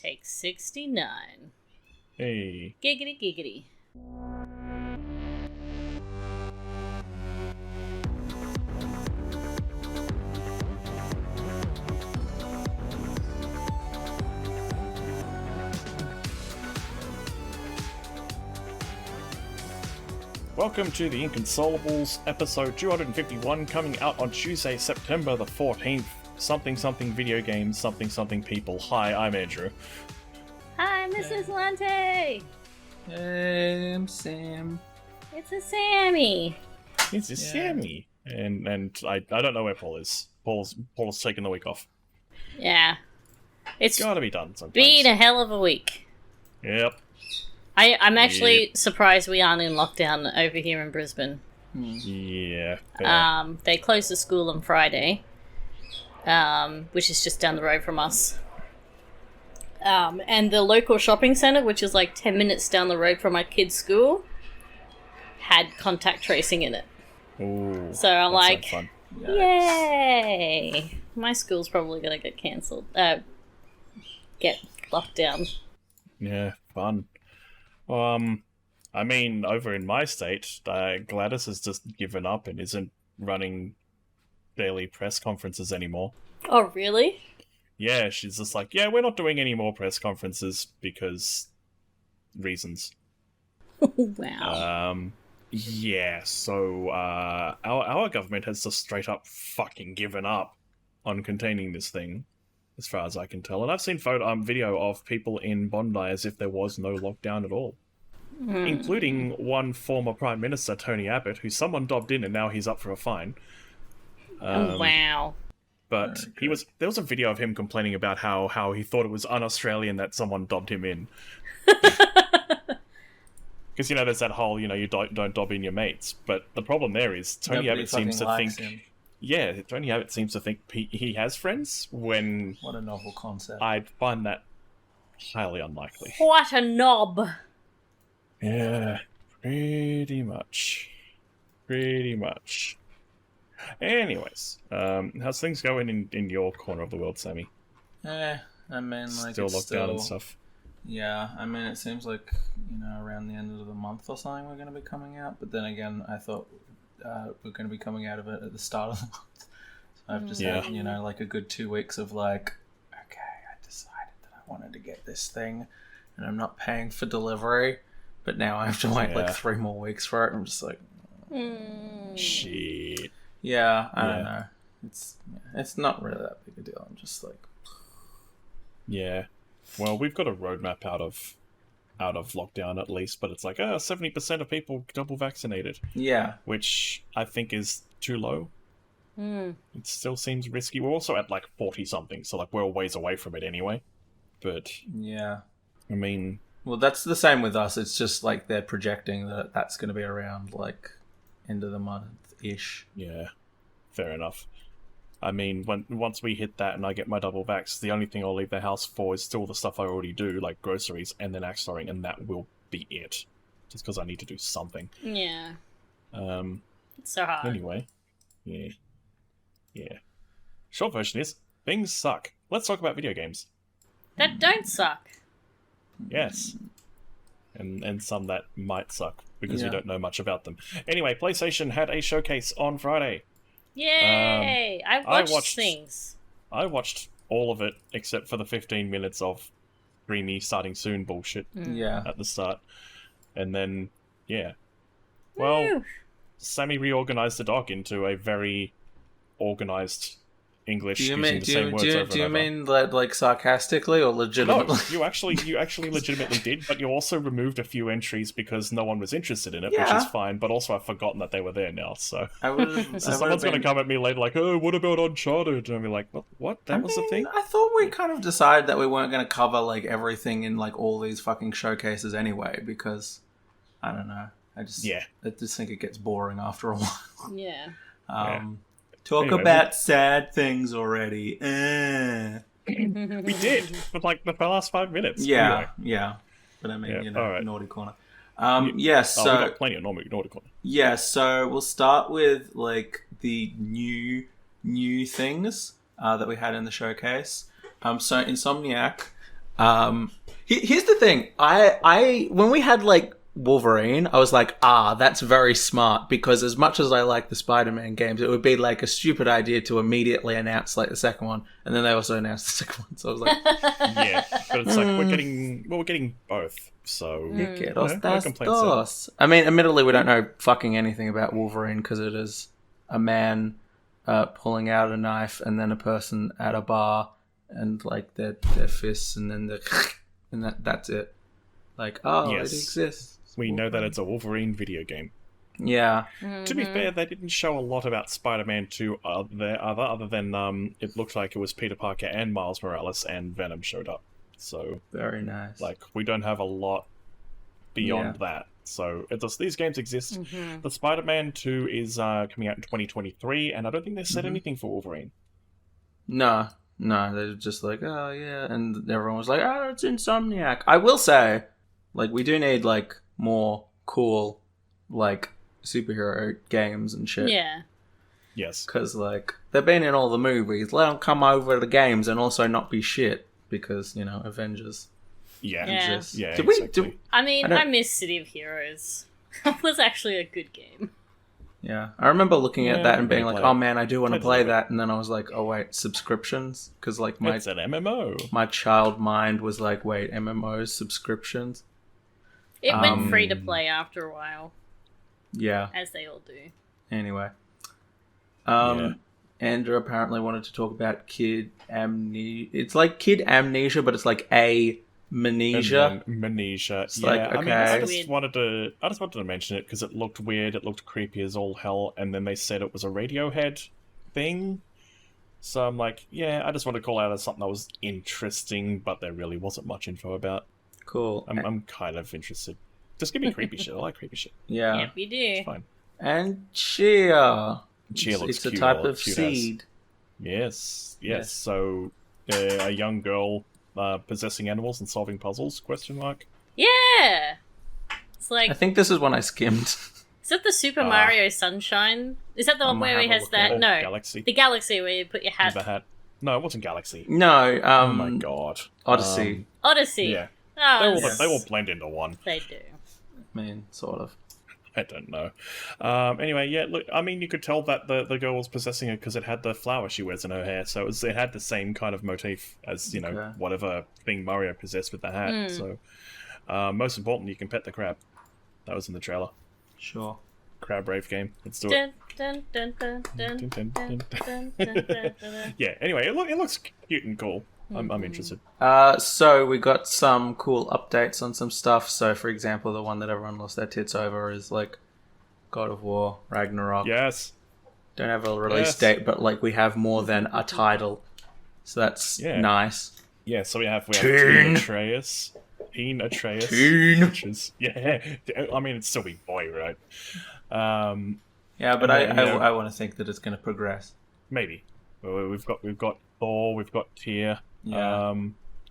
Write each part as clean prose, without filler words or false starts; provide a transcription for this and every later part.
Take 69. Hey. Giggity giggity. Welcome to the Inconsolables, episode 251, coming out on Tuesday, September the 14th. Something video games, something people. Hi, I'm Andrew. Hi, Mrs. Lante. Hey, I'm Sam. It's a Sammy. It's a Sammy. And I don't know where Paul is. Paul's taking the week off. Yeah. It's gotta be done sometimes. been a hell of a week. Yep. I'm actually surprised we aren't in lockdown over here in Brisbane. Yeah. They closed the school on Friday, which is just down the road from us. And the local shopping centre, which is like 10 minutes down the road from my kid's school, had contact tracing in it. Ooh, so I'm like, fun. Yay! My school's probably going to get cancelled. Get locked down. Yeah, fun. I mean, over in my state, Gladys has just given up and isn't running daily press conferences anymore. Oh, really? Yeah, she's just like, yeah, we're not doing any more press conferences because reasons. Wow. Yeah, so our government has just straight up fucking given up on containing this thing, as far as I can tell. And I've seen video of people in Bondi as if there was no lockdown at all. Including one former Prime Minister, Tony Abbott, who someone dobbed in and now he's up for a fine. Wow. But there was a video of him complaining about how he thought it was un-Australian that someone dobbed him in. Because, there's that whole, you don't dob in your mates. But the problem there is Tony Abbott seems to think... him. Yeah, Tony Abbott seems to think he has friends when... What a novel concept. I'd find that highly unlikely. What a knob. Yeah, pretty much. Anyways, how's things going in your corner of the world, Sammy? I mean, like, still locked down and stuff. Yeah, I mean, it seems like, around the end of the month or something we're going to be coming out. But then again, I thought we're going to be coming out of it at the start of the month. So I've just had, like a good 2 weeks of like, okay, I decided that I wanted to get this thing and I'm not paying for delivery. But now I have to wait like 3 more weeks for it. I'm just like, shit. Yeah, I don't know. It's not really that big a deal. I'm just like, yeah. Well, we've got a roadmap out of lockdown at least, but it's like 70% of people double vaccinated. Yeah, which I think is too low. It still seems risky. We're also at like 40 something, so like we're a ways away from it anyway. But yeah, I mean. Well, that's the same with us. It's just like they're projecting that that's going to be around like end of the month-ish. Yeah, fair enough. I mean, once we hit that and I get my double vax, the only thing I'll leave the house for is still the stuff I already do, like groceries and then axe throwing, and that will be it. Just because I need to do something. Yeah. It's so hard. Anyway, yeah. Short version is, things suck. Let's talk about video games. That don't suck. Yes. And some that might suck, because we don't know much about them. Anyway, PlayStation had a showcase on Friday. Yay! I watched things. I watched all of it, except for the 15 minutes of dreamy starting soon bullshit at the start. And then, yeah. Well, Woo. Sammy reorganized the doc into a very organized English using the same words over and over. Do you mean that like sarcastically or legitimately? No, you actually legitimately did, but you also removed a few entries because no one was interested in it, which is fine, but also I've forgotten that they were there now, so... someone's going to come at me later like, oh, what about Uncharted? And I'll be like, what? That was the thing? I thought we kind of decided that we weren't going to cover like everything in like all these fucking showcases anyway, because, I don't know, I just think it gets boring after a while. Yeah. Talk about sad things already. We did for like the last 5 minutes. Yeah, anyway. Yeah. But I mean, right. naughty corner. So we got plenty of naughty corner. Yeah, so we'll start with like the new things that we had in the showcase. So Insomniac Here's the thing. I when we had like Wolverine, I was like, that's very smart, because as much as I like the Spider-Man games, it would be like a stupid idea to immediately announce like the second one, and then they also announced the second one. So I was like, yeah, but it's like we're getting both. So no complaints there. I mean, admittedly, we don't know fucking anything about Wolverine because it is a man pulling out a knife and then a person at a bar and like their fists and then that's it. Like, yes. It exists. We know that it's a Wolverine video game. Yeah. Mm-hmm. To be fair, they didn't show a lot about Spider-Man 2 other than it looked like it was Peter Parker and Miles Morales and Venom showed up. So Very nice. like we don't have a lot beyond that. So these games exist. Mm-hmm. The Spider-Man 2 is coming out in 2023, and I don't think they said anything for Wolverine. No, they're just like, oh yeah, and everyone was like, oh, it's Insomniac. I will say, like, we do need like more cool, like, superhero games and shit. Yeah. Yes. Because like they've been in all the movies. Let them come over to the games and also not be shit because Avengers. Yeah. Exists. Yeah. Exactly. I miss City of Heroes. It was actually a good game. Yeah, I remember looking at that and being I like, played "Oh it. man, I do want to Played play it. that." And then I was like, "Oh wait, subscriptions?" Because like It's an MMO. my child mind was like, "Wait, MMOs, subscriptions?" It went free to play after a while, Yeah. as they all do. Anyway, Yeah. Andrew apparently wanted to talk about kid amnesia. It's like kid amnesia, but it's like amnesia. Amnesia. It's Yeah. like, I mean, okay. I Weird. just wanted to mention it because it looked weird. It looked creepy as all hell, and then they said it was a Radiohead thing. So I'm like, yeah, I just want to call out as something that was interesting, but there really wasn't much info about. Cool. I'm kind of interested. Just give me creepy shit. I like creepy shit. Yeah. Yep, we do. It's fine. And chia. Chia looks It's a cute. type All of cute as. seed. Yes. Yes. So a young girl possessing animals and solving puzzles? Question mark. Yeah! It's like, I think this is one I skimmed. is that the Super Mario Sunshine? Is that the one I'm where gonna he have a has look that? at it. No. Galaxy. The Galaxy where you put your hat. The hat. No, it wasn't Galaxy. No. Oh my god. Odyssey. Odyssey. Yeah. Oh, They all blend into one. they do. I mean, sort of. I don't know. Anyway, yeah, look, I mean, you could tell that the girl was possessing it because it had the flower she wears in her hair, so it had the same kind of motif as, Okay. whatever thing Mario possessed with the hat. So, most important, you can pet the crab. That was in the trailer. Sure. Crab Rave game. Let's do it. Dun, dun, dun, dun, dun, dun, dun, dun, dun, dun, dun. Yeah, anyway, it looks cute and cool. I'm interested. So we got some cool updates on some stuff. So, for example, the one that everyone lost their tits over is like God of War, Ragnarok. Yes. Don't have a release Yes. date, but like we have more than a title, so that's Yeah. nice. Yeah, so we have Teen. Teen Atreus. Teen. Which is, yeah, I mean, it's still be boy, right? Yeah, but And then, I want to think that it's going to progress. Maybe. Well, we've got Thor, we've got Tyr, Yeah.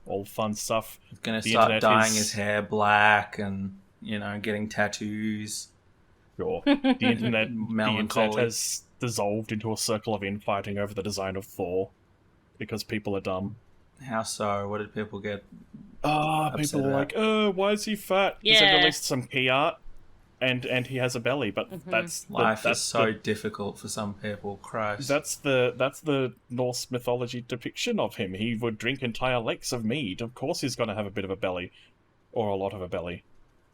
all fun stuff. He's going to The start internet dyeing is- his hair black and getting tattoos. Sure. The internet Melancholy. has dissolved into a circle of infighting over the design of Thor because people are dumb. How so? What did people get? People Upset are like, why is he fat? Because Yeah. they've released some key art and he has a belly, but that's Life that's is so difficult for some people. Christ. That's the Norse mythology depiction of him. He would drink entire lakes of mead. Of course, he's going to have a bit of a belly, or a lot of a belly.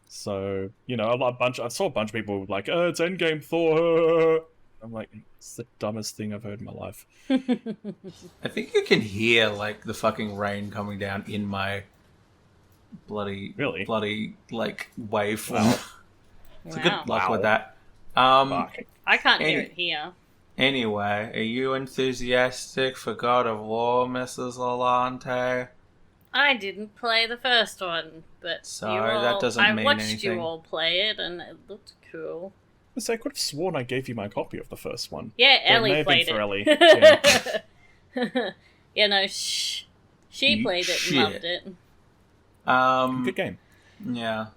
So I saw a bunch of people like, "Oh, it's Endgame Thor." I'm like, it's the dumbest thing I've heard in my life. I think you can hear like the fucking rain coming down in my bloody like waveform. It's a good luck Wow. with that. Fuck. I can't hear Any- it here. Anyway, are you enthusiastic for God of War, Mrs. Lalante? I didn't play the first one, but So you that all, doesn't I mean watched anything. you all play it, and it looked cool. So I could have sworn I gave you my copy of the first one. Yeah, Well, it may Ellie have played been for it. Ellie. Yeah, no, she played it Shit. and loved it. Good game. Yeah.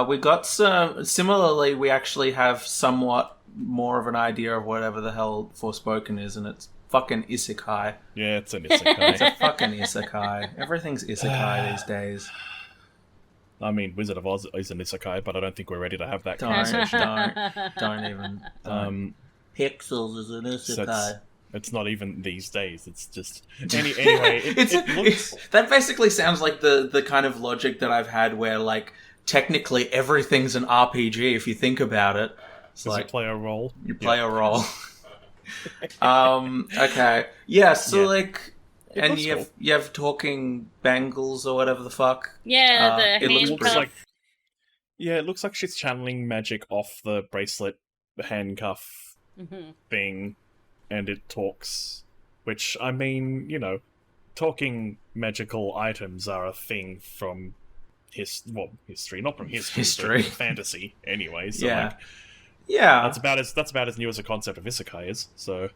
We got some... Similarly, we actually have somewhat more of an idea of whatever the hell Forspoken is, and it's fucking isekai. Yeah, it's an isekai. It's a fucking isekai. Everything's isekai these days. I mean, Wizard of Oz is an isekai, but I don't think we're ready to have that Don't conversation. even. Pixels is an isekai. It's not even these days. It's just anyway. It looks... that basically sounds like the kind of logic that I've had where like technically everything's an RPG if you think about it. It's like you play a role. You play a role. Okay. Yeah. So like. And you have talking bangles or whatever the fuck. Yeah, the it handcuff. It looks like she's channeling magic off the bracelet handcuff thing, and it talks. Which, I mean, talking magical items are a thing from history, not from history. But fantasy anyway. So that's about as new as a concept of isekai is. So.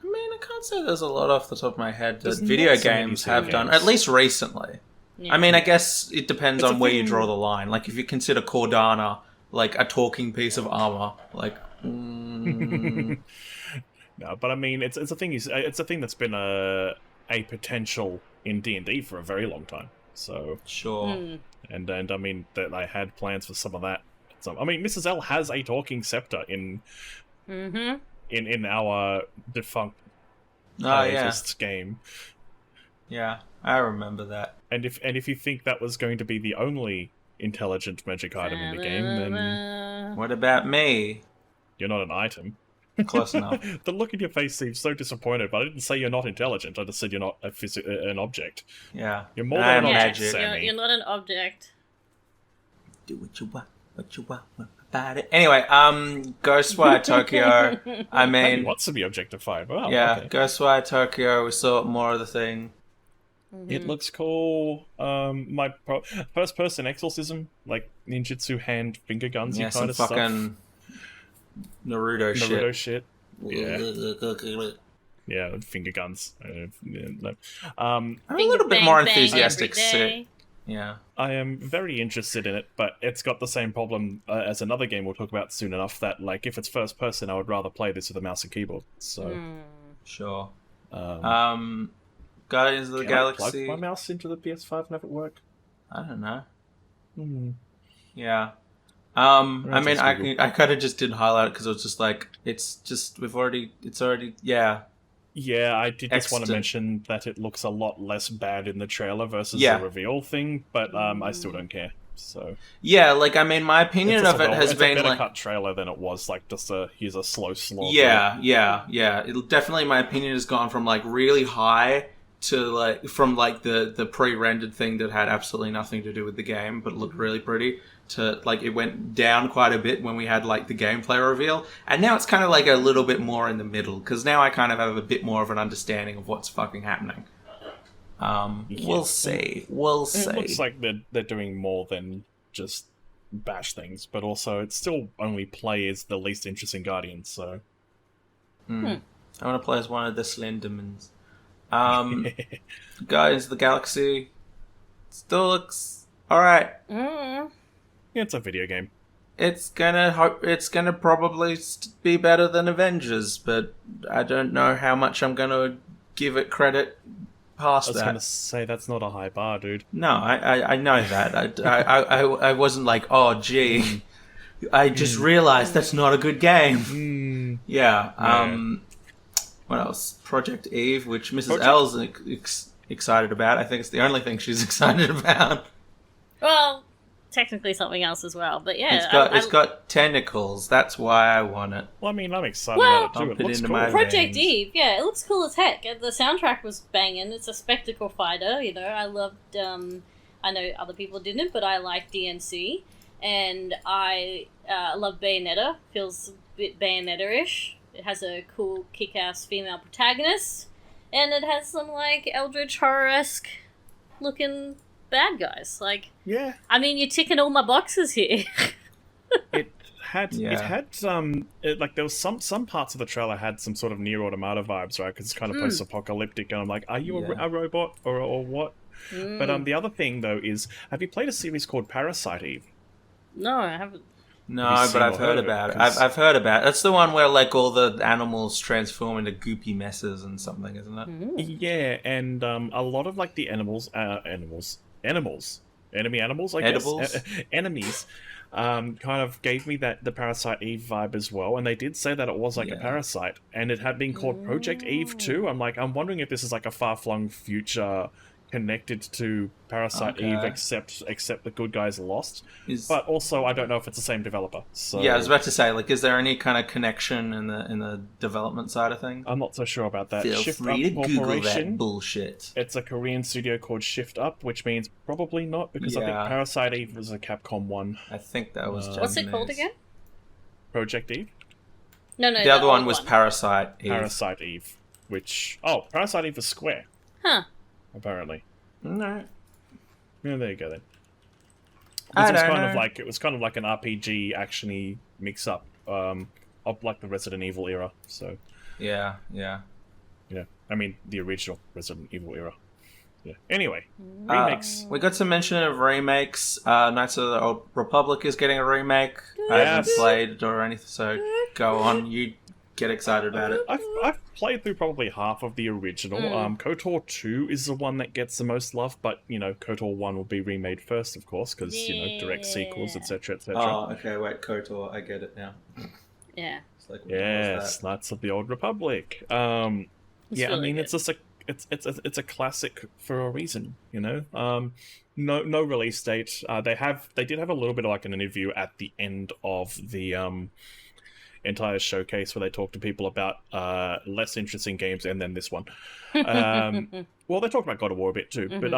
I mean, I can't say there's a lot off the top of my head that video games have done, at least recently. Yeah. I mean, I guess it depends on where you draw the line. Like, if you consider Cordana, like, a talking piece of armor, like... No, but I mean, it's a thing that's been a potential in D&D for a very long time, so... Sure. And I mean, that I had plans for some of that. So, I mean, Mrs. L has a talking scepter in our defunct game. Yeah, I remember that. And if you think that was going to be the only intelligent magic item in the game, then... What about me? You're not an item. Close enough. The look in your face seems so disappointed, but I didn't say you're not intelligent. I just said you're not an object. Yeah. You're more than an object, magic. Sammy. You're not an object. Do what you want about it. Anyway, Ghostwire Tokyo. I mean, he wants to be objectified. Well, yeah, okay. Ghostwire Tokyo. We saw more of the thing. It looks cool. My first-person exorcism, like ninjutsu hand finger guns, yeah, kind of some fucking Naruto shit. Yeah, finger guns. I'm a little bit more enthusiastic. Yeah, I am very interested in it, but it's got the same problem as another game we'll talk about soon enough that, like, if it's first person, I would rather play this with a mouse and keyboard. So, sure. Guardians of the Galaxy. Can I plug my mouse into the PS5 and have it work? I don't know. Yeah. I mean, I kind of just didn't highlight it because it was just like it's already. Yeah, I did just want to mention that it looks a lot less bad in the trailer versus the reveal thing, but I still don't care. So yeah, like I mean, my opinion of it has been a better like cut trailer than it was like just here's a slow slog. Yeah. It'll definitely, my opinion has gone from like really high to like from like the pre-rendered thing that had absolutely nothing to do with the game but looked really pretty to like it went down quite a bit when we had like the gameplay reveal, and now it's kind of like a little bit more in the middle because now I kind of have a bit more of an understanding of what's fucking happening. We'll see. It looks like they're doing more than just bash things, but also it's still only play as the least interesting Guardians, so... I want to play as one of the Slendermans. Guardians of the Galaxy still looks alright. Yeah, it's a video game. It's gonna probably be better than Avengers, but I don't know how much I'm gonna give it credit past that. I was gonna say that's not a high bar, dude. No, I know that. I wasn't like, oh gee, I just realized that's not a good game. Yeah. What else? Project Eve, which Mrs. L's excited about. I think it's the only thing she's excited about. Well, technically something else as well, but yeah. It's got tentacles. That's why I want it. Well, I mean, I'm excited about it too. It looks cool. Project Eve, yeah, it looks cool as heck. The soundtrack was banging. It's a spectacle fighter, you know. I loved, I know other people didn't, but I like DNC. And I love Bayonetta. Feels a bit Bayonetta-ish. It has a cool, kick-ass female protagonist. And it has some, like, Eldritch Horror-esque looking bad guys. Like, yeah. I mean, you're ticking all my boxes here. It had like there was some parts of the trailer had some sort of Nier Automata vibes, right? Because it's kind of post-apocalyptic, and I'm like, are you a robot or what? But the other thing though is, have you played a series called Parasite Eve? No, I haven't. No, but I've heard about it. I've heard about it. That's the one where like all the animals transform into goopy messes and something, isn't it? Yeah, and a lot of like the enemy animals, I guess, enemies, kind of gave me the Parasite Eve vibe as well. And they did say that it was like a parasite, and it had been called Project Eve too. I'm wondering if this is like a far-flung future connected to Parasite Eve, except the good guys lost. But also, I don't know if it's the same developer. So yeah, I was about to say, like, is there any kind of connection in the development side of things? I'm not so sure about that. Feel Shift free Up to Google Corporation. that bullshit. It's a Korean studio called Shift Up, which means probably not, because I think Parasite Eve was a Capcom one. I think that was Japanese. What's it called again? Project Eve? No, the other one was Parasite Eve. Parasite Eve, which Parasite Eve is Square. Huh. Apparently. No. Yeah, there you go then. It was kind of like an RPG actiony mix up of like the Resident Evil era. So yeah. I mean the original Resident Evil era. Yeah. Anyway, remakes. We got some mention of remakes. Knights of the Old Republic is getting a remake. I haven't played or anything, so go on. You get excited about it. I've played through probably half of the original. KOTOR 2 is the one that gets the most love, but KOTOR 1 will be remade first, of course, because direct sequels, etc., etc. Oh, okay, wait, KOTOR, I get it now. Yeah. It's like, yes, Knights of the Old Republic. Yeah, really I mean, good. it's just it's a classic for a reason, No release date. They did have a little bit of like an interview at the end of the entire showcase where they talk to people about less interesting games, and then this one. Well, they talked about God of War a bit too, but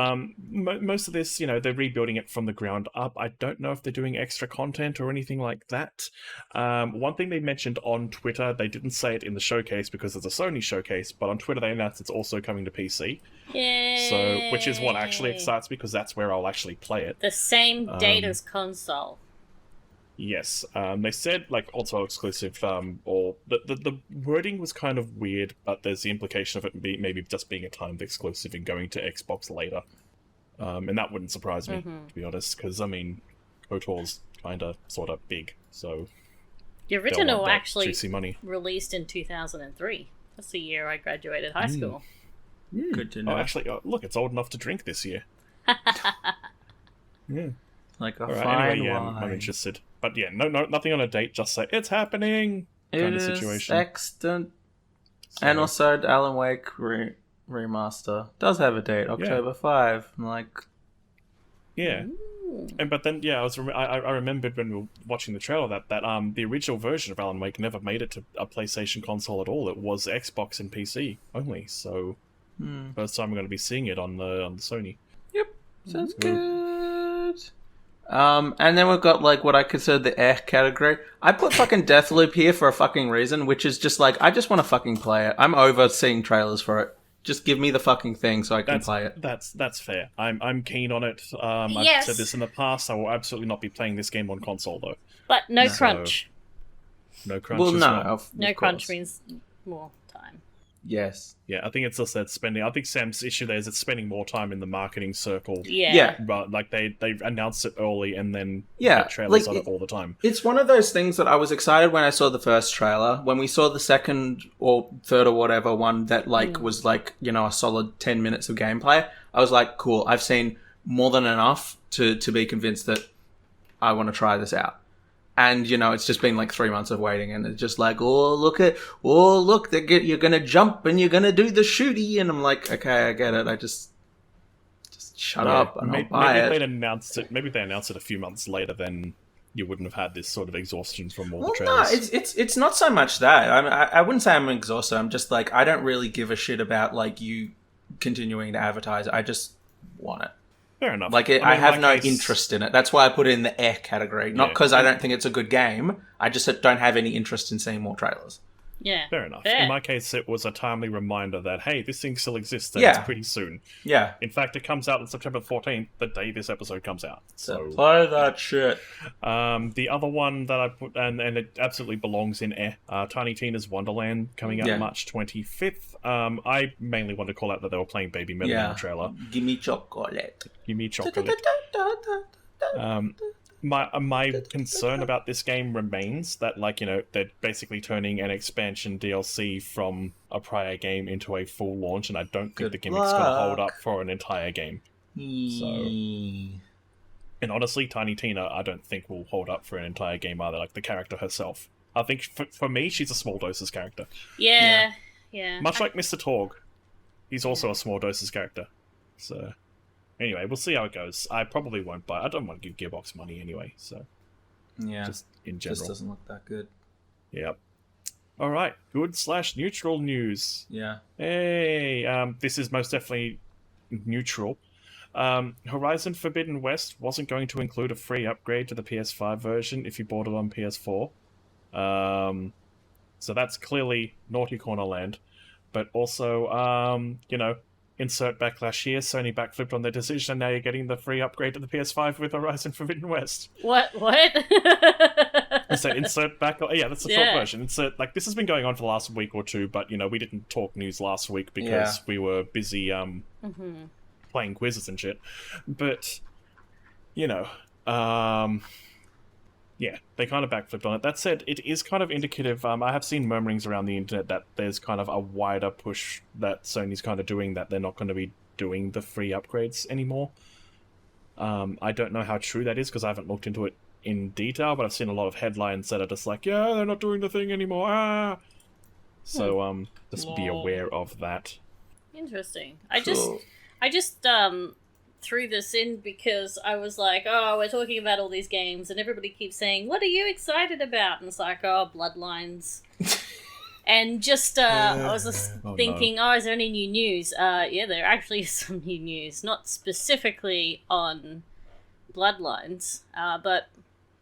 most of this, they're rebuilding it from the ground up. I don't know if they're doing extra content or anything like that. One thing they mentioned on Twitter, they didn't say it in the showcase because it's a Sony showcase, but on Twitter they announced it's also coming to PC. Yay! So, which is what actually excites me, because that's where I'll actually play it. The same date as console. Yes, they said like also exclusive, or the wording was kind of weird, but there's the implication of it maybe just being a timed exclusive and going to Xbox later, and that wouldn't surprise me, to be honest, because I mean, KOTOR's kind of sort of big, so the original actually juicy money. Released in 2003. That's the year I graduated high school. Good to know. Oh, actually, look, it's old enough to drink this year. Yeah. Like a Alright, fine anyway, wine. I'm interested. But yeah, nothing on a date, just say, it's happening! Kind of situation. Excellent. So, And also, Alan Wake remaster does have a date, October 5. I'm like... Yeah. But then, yeah, I remembered when we were watching the trailer that the original version of Alan Wake never made it to a PlayStation console at all. It was Xbox and PC only, so first time we're going to be seeing it on the Sony. Yep, sounds good. And then we've got like what I consider the category. I put fucking Deathloop here for a fucking reason, which is just like I just want to fucking play it. I'm over seeing trailers for it. Just give me the fucking thing so I can play it. That's fair. I'm keen on it. I've said this in the past. I will absolutely not be playing this game on console though. But no crunch. No crunch. Well, no. Well. No crunch means more time. Yes. Yeah, I think it's just that spending. I think Sam's issue there is it's spending more time in the marketing circle. Yeah. But like they announced it early and then get trailers on it all the time. It's one of those things that I was excited when I saw the first trailer. When we saw the second or third or whatever one that was like, a solid 10 minutes of gameplay, I was like, cool, I've seen more than enough to be convinced that I want to try this out. And, it's just been like 3 months of waiting, and it's just like, look, you're going to jump and you're going to do the shooty. And I'm like, okay, I get it. I just shut up and I'll buy it. Maybe if they announced it a few months later, then you wouldn't have had this sort of exhaustion from all the No, trailers. it's not so much that. I wouldn't say I'm exhausted. I'm just like, I don't really give a shit about like you continuing to advertise. I just want it. Fair enough. I have no interest in it. That's why I put it in the category. Not because I don't think it's a good game. I just don't have any interest in seeing more trailers. Yeah. Fair enough. Fair. In my case, it was a timely reminder that, hey, this thing still exists and it's pretty soon. Yeah. In fact, it comes out on September 14th, the day this episode comes out. So play that shit. The other one that I put, and it absolutely belongs in Tiny Tina's Wonderland, coming out March 25th. I mainly want to call out that they were playing Baby Metal in the trailer. Gimme chocolate. Gimme chocolate. my concern about this game remains that, like, you know, they're basically turning an expansion DLC from a prior game into a full launch, and I don't think the gimmick's going to hold up for an entire game. So, and honestly, Tiny Tina, I don't think will hold up for an entire game either. Like the character herself, I think for me, she's a small doses character. Yeah. Much like Mr. Torg, he's also a small doses character. So. Anyway, we'll see how it goes. I probably won't buy. I don't want to give Gearbox money anyway, so yeah, just in general, just doesn't look that good. Yep. All right, good/neutral news. Yeah. Hey, this is most definitely neutral. Horizon Forbidden West wasn't going to include a free upgrade to the PS5 version if you bought it on PS4. So that's clearly Naughty Corner land, but also, you know. Insert backlash here. Sony backflipped on their decision, and now you're getting the free upgrade to the PS5 with Horizon Forbidden West. What? So insert back. Yeah, that's the short version. Insert, like, this has been going on for the last week or two, but, you know, we didn't talk news last week because we were busy playing quizzes and shit. But, you know, yeah, they kind of backflipped on it. That said, it is kind of indicative. I have seen murmurings around the internet that there's kind of a wider push that Sony's kind of doing, that they're not going to be doing the free upgrades anymore. I don't know how true that is because I haven't looked into it in detail, but I've seen a lot of headlines that are just like, yeah, they're not doing the thing anymore. Ah! So just be aware of that. Interesting. I just threw this in because I was like, oh, we're talking about all these games and everybody keeps saying, what are you excited about? And it's like, oh, Bloodlines. And just, I was just thinking, is there any new news? Yeah, there actually is some new news. Not specifically on Bloodlines, but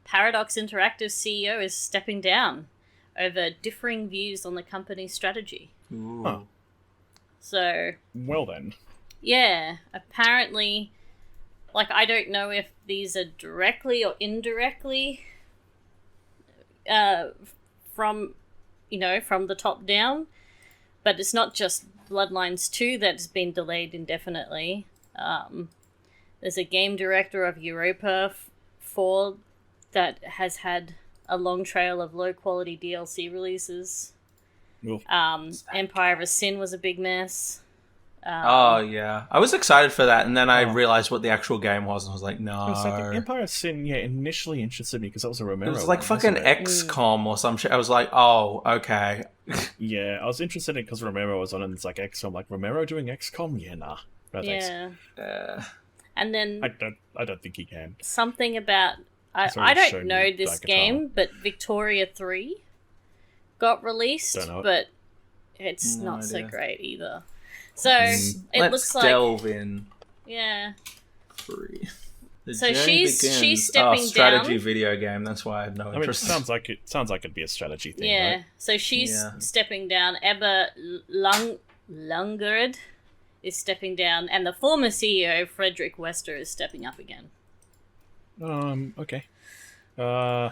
Paradox Interactive CEO is stepping down over differing views on the company's strategy. Ooh. Huh. So... Well then. Yeah, apparently, like, I don't know if these are directly or indirectly from the top down, but it's not just Bloodlines 2 that's been delayed indefinitely. There's a game director of Europa 4 that has had a long trail of low-quality DLC releases. Empire of Sin was a big mess. Yeah, I was excited for that, and then I realized what the actual game was, and I was like, no. The Empire of Sin, initially interested me because that was a Romero. It was like fucking XCOM or some shit. I was like, oh, okay. Yeah, I was interested in it because Romero was on it, and it's like XCOM. Like, Romero doing XCOM? Yeah, nah. No, yeah. And then I don't think he can. Something about I don't know this game, but Victoria 3 got released, but it's not so great either. So it looks like delve in. Yeah. Free. So she's stepping strategy down. video game. That's why I have no interest. It sounds like it'd be a strategy thing. Yeah. Right? So she's stepping down. Ebba Lungerud is stepping down, and the former CEO Frederick Wester is stepping up again. Okay. So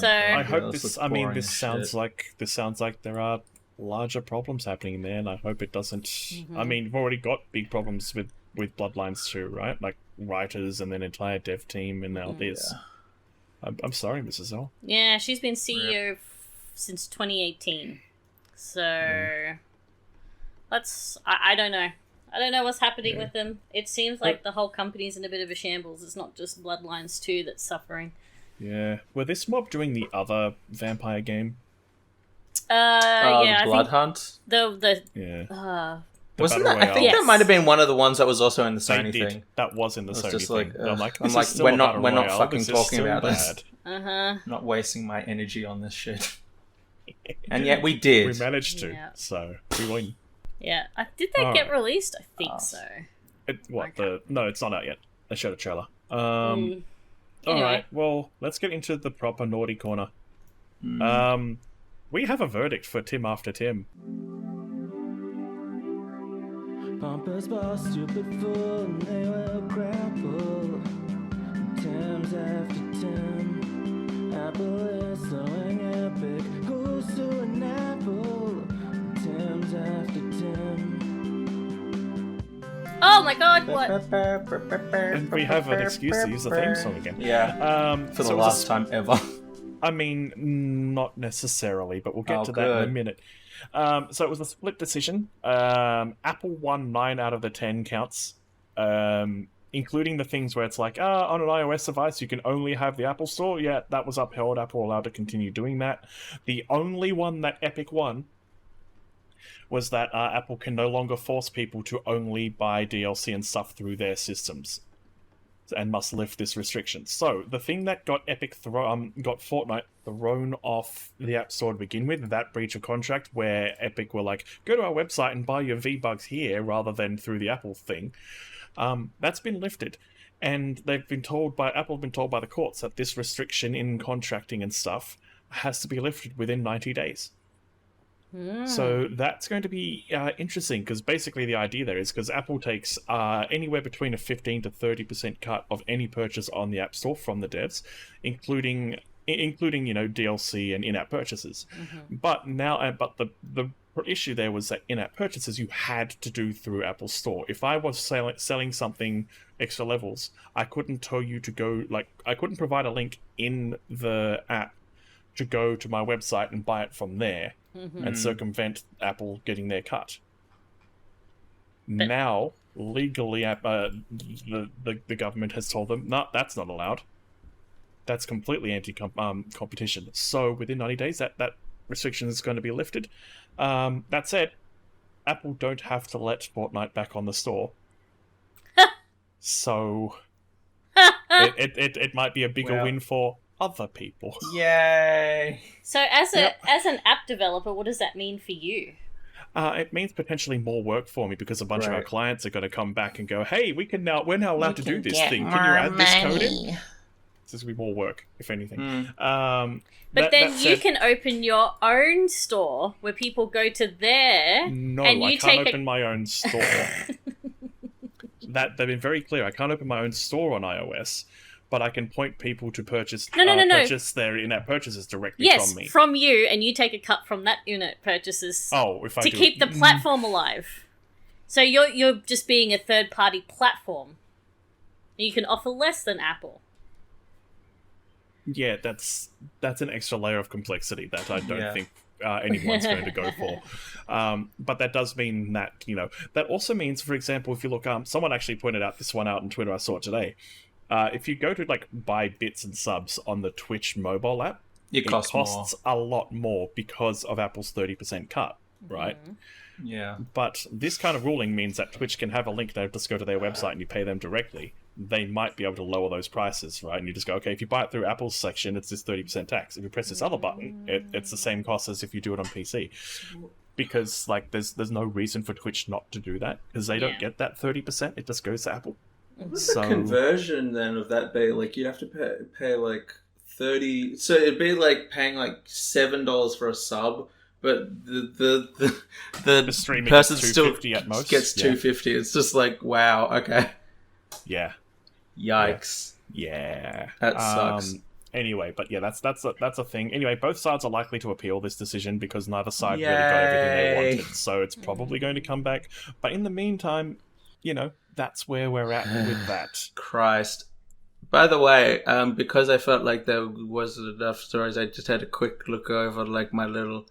I hope this. I mean, this sounds like there are larger problems happening there, and I hope it doesn't. Mm-hmm. I mean, we've already got big problems with Bloodlines 2, right? Like writers and an entire dev team, and now this. I'm sorry, Mrs. L. Yeah, she's been CEO since 2018. So let's. I don't know. I don't know what's happening with them. It seems like the whole company's in a bit of a shambles. It's not just Bloodlines 2 that's suffering. Yeah. Were this mob doing the other vampire game? Yeah, the Blood Hunt? Wasn't that? I think that might have been one of the ones that was also in the Sony thing. That was in the Sony thing. I'm like, we're not fucking talking about this. Uh-huh. Not wasting my energy on this shit. And yet we did. We managed to, so we win. Yeah. Did they get released? I think so. No, it's not out yet. They showed a trailer. Anyway. Alright, well, let's get into the proper naughty corner. We have a verdict for Tim After Tim. Pompous boss, stupid fool, and they will grapple. Tim's after Tim. Apple is sowing epic. Who's to an apple? Tim's after Tim. Oh my god, what? And we have an excuse to use the theme song again. Yeah. For the last time ever. I mean, not necessarily, but we'll get to that in a minute. So it was a split decision. Apple won 9 out of the 10 counts, including the things where it's like, on an iOS device, you can only have the Apple Store. Yeah, that was upheld. Apple allowed to continue doing that. The only one that Epic won was that Apple can no longer force people to only buy DLC and stuff through their systems, and must lift this restriction. So the thing that got got Fortnite thrown off the App Store to begin with, that breach of contract where Epic were like, go to our website and buy your V-Bucks here rather than through the Apple thing, that's been lifted. And Apple have been told by the courts that this restriction in contracting and stuff has to be lifted within 90 days. So that's going to be interesting, because basically the idea there is because Apple takes anywhere between a 15 to 30% cut of any purchase on the App Store from the devs, including DLC and in-app purchases. But the issue there was that in-app purchases you had to do through Apple Store. If I was selling something extra levels, I couldn't tell you to go, I couldn't provide a link in the app to go to my website and buy it from there. And circumvent Apple getting their cut. But now, legally, the government has told them, no, that's not allowed. That's completely anti-competition. So within 90 days, that restriction is going to be lifted. That said, Apple don't have to let Fortnite back on the store. So it might be a bigger win for other people. Yay! So as an app developer, what does that mean for you? It means potentially more work for me, because a bunch of our clients are going to come back and go, hey, we're now allowed to do this thing. Can you add this code in? This is going to be more work, if anything. But then you can open your own store where people go to there. No, and I can't open my own store. They've been very clear. I can't open my own store on iOS. But I can point people to purchase their in-app purchases directly from me. Yes, from you, and you take a cut from that in-app purchases. To keep the platform alive. So you're just being a third-party platform. You can offer less than Apple. Yeah, that's an extra layer of complexity that I don't think anyone's going to go for. But that does mean that, that also means, for example, if you look, someone actually pointed this one out on Twitter, I saw it today. If you go to buy bits and subs on the Twitch mobile app, it costs a lot more because of Apple's 30% cut, right? Yeah. But this kind of ruling means that Twitch can have a link there, just go to their website and you pay them directly. They might be able to lower those prices, right? And you just go, okay, if you buy it through Apple's section, it's this 30% tax. If you press this other button, it's the same cost as if you do it on PC. Because there's no reason for Twitch not to do that, because they don't get that 30%. It just goes to Apple. What would the conversion then of that be? You'd have to pay 30. So it'd be paying $7 for a sub, but the person still at most. Gets $2.50. It's just wow. Okay. Yeah. Yikes. Yeah. That sucks. Anyway, but that's a thing. Anyway, both sides are likely to appeal this decision because neither side really got everything they wanted. So it's probably going to come back. But in the meantime, that's where we're at with that. Christ. By the way, because I felt like there wasn't enough stories, I just had a quick look over my little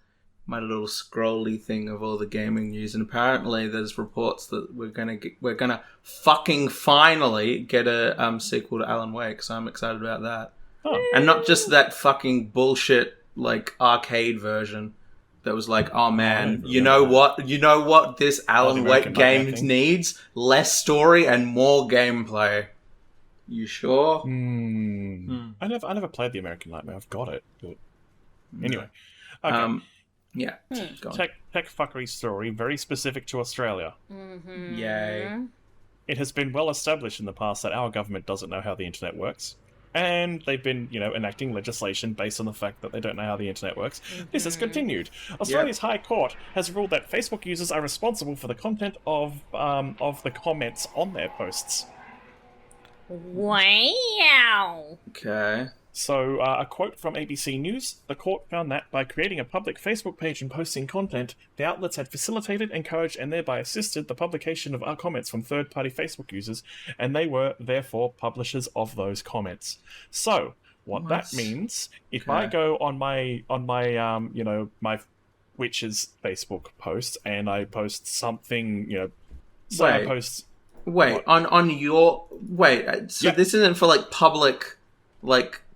scrolly thing of all the gaming news, and apparently there's reports that we're gonna fucking finally get a sequel to Alan Wake, so I'm excited about that. Oh. And not just that fucking bullshit arcade version. That was oh man, you know what this Alan Wake game needs? Less story and more gameplay. You sure? I never played the American Nightmare. I've got it. But anyway, okay. Yeah. Tech fuckery story, very specific to Australia. Yay. It has been well established in the past that our government doesn't know how the internet works. And they've been, enacting legislation based on the fact that they don't know how the internet works. This has continued. Australia's High Court has ruled that Facebook users are responsible for the content of the comments on their posts. Wow. Okay. So, a quote from ABC News: "The court found that by creating a public Facebook page and posting content, the outlets had facilitated, encouraged, and thereby assisted the publication of our comments from third-party Facebook users, and they were therefore publishers of those comments." So, what that means, if I go on my my Witch's Facebook post and I post something, I post. On your so this isn't for like public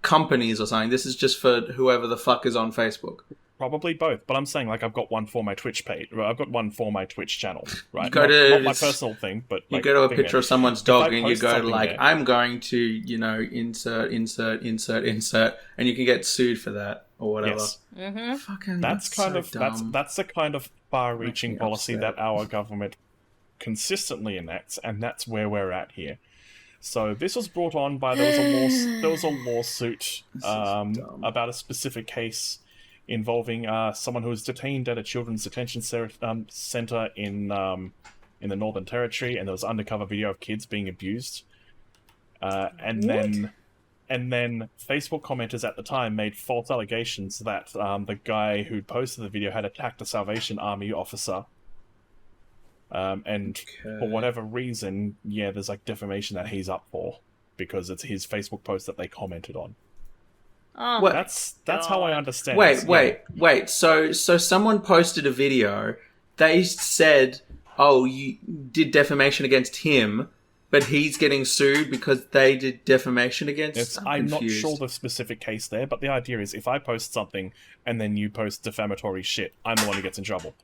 companies or something. This is just for whoever the fuck is on Facebook. Probably both, but I'm saying like I've got one for my Twitch page. I've got one for my Twitch channel, right? You go to not my personal thing, but you go to a picture of someone's dog and you go to there, I'm going to insert, and you can get sued for that or whatever. Yes. Mm-hmm. Fucking that's the kind of far-reaching policy that our government consistently enacts, and that's where we're at here. So this was brought on by there was a lawsuit about a specific case involving someone who was detained at a children's detention center in the Northern Territory, and there was undercover video of kids being abused. And then Facebook commenters at the time made false allegations that the guy who posted the video had attacked a Salvation Army officer. For whatever reason, there's like defamation that he's up for because it's his Facebook post that they commented on. Oh, that's how I understand. Wait. So someone posted a video. They said, "Oh, you did defamation against him," but he's getting sued because they did defamation against. I'm not sure the specific case there, but the idea is if I post something and then you post defamatory shit, I'm the one who gets in trouble.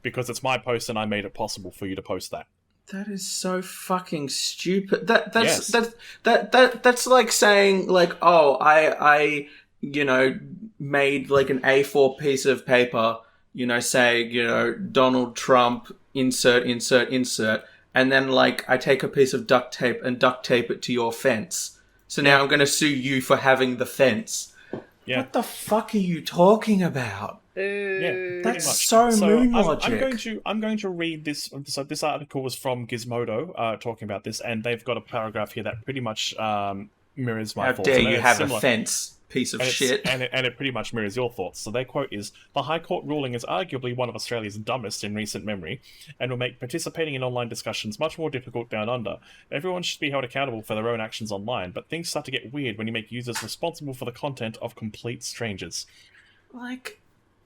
Because it's my post and I made it possible for you to post that. That is so fucking stupid. That's like saying like, oh, I made like an A4 piece of paper, say, Donald Trump, insert, and then like I take a piece of duct tape and duct tape it to your fence. So now I'm going to sue you for having the fence. Yeah. What the fuck are you talking about? Yeah, that's so moon logic. I'm going to read this. So this article was from Gizmodo, talking about this, and they've got a paragraph here that pretty much mirrors my thoughts. How dare you have a fence, piece of shit. And it pretty much mirrors your thoughts. So their quote is, "The High Court ruling is arguably one of Australia's dumbest in recent memory, and will make participating in online discussions much more difficult down under. Everyone should be held accountable for their own actions online, but things start to get weird when you make users responsible for the content of complete strangers." Like...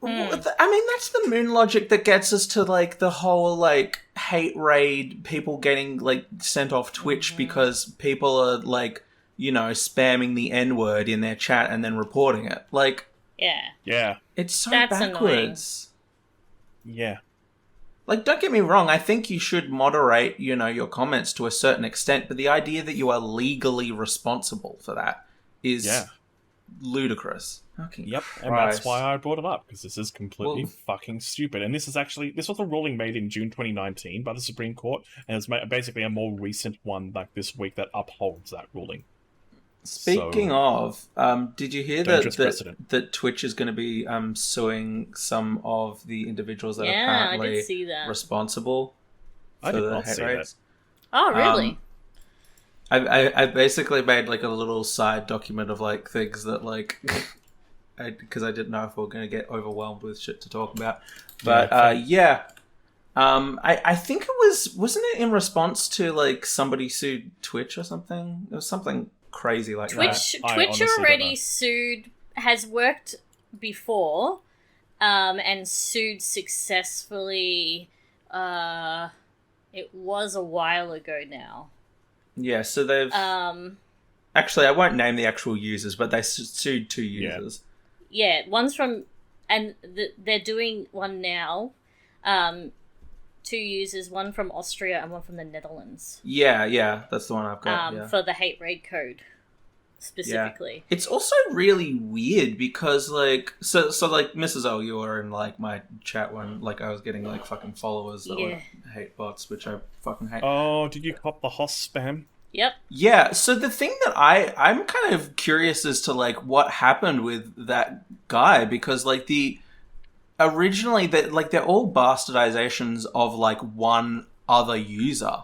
I mean, that's the moon logic that gets us to, like, the whole, like, hate raid, people getting, like, sent off Twitch because people are, like, spamming the N-word in their chat and then reporting it. Like... Yeah. It's so that's backwards. Annoying. Yeah. Like, don't get me wrong, I think you should moderate, your comments to a certain extent, but the idea that you are legally responsible for that is ludicrous. Fucking Christ. And that's why I brought it up, because this is completely fucking stupid. And this was a ruling made in June 2019 by the Supreme Court, and it's basically a more recent one, like this week, that upholds that ruling. Speaking of, did you hear that Twitch is going to be suing some of the individuals that are apparently responsible for the hate raids? Oh, really? I basically made like a little side document of like things that like... because I didn't know if we were going to get overwhelmed with shit to talk about. But, I think it wasn't it in response to, like, somebody sued Twitch or something? It was something crazy like that. Twitch already has worked before, and sued successfully. It was a while ago now. Yeah, so they've... Actually, I won't name the actual users, but they sued 2 users. Yeah, one's from... And they're doing one now. 2 users, one from Austria and one from the Netherlands. Yeah, that's the one I've got, for the hate raid code, specifically. Yeah. It's also really weird because, like... So like, Mrs. O, you were in, like, my chat when, like, I was getting, like, fucking followers that were hate bots, which I fucking hate. Oh, did you cop the host spam? Yep. Yeah, so the thing that I'm kind of curious as to, like, what happened with that guy, because, like, originally, they're all bastardizations of, like, one other user.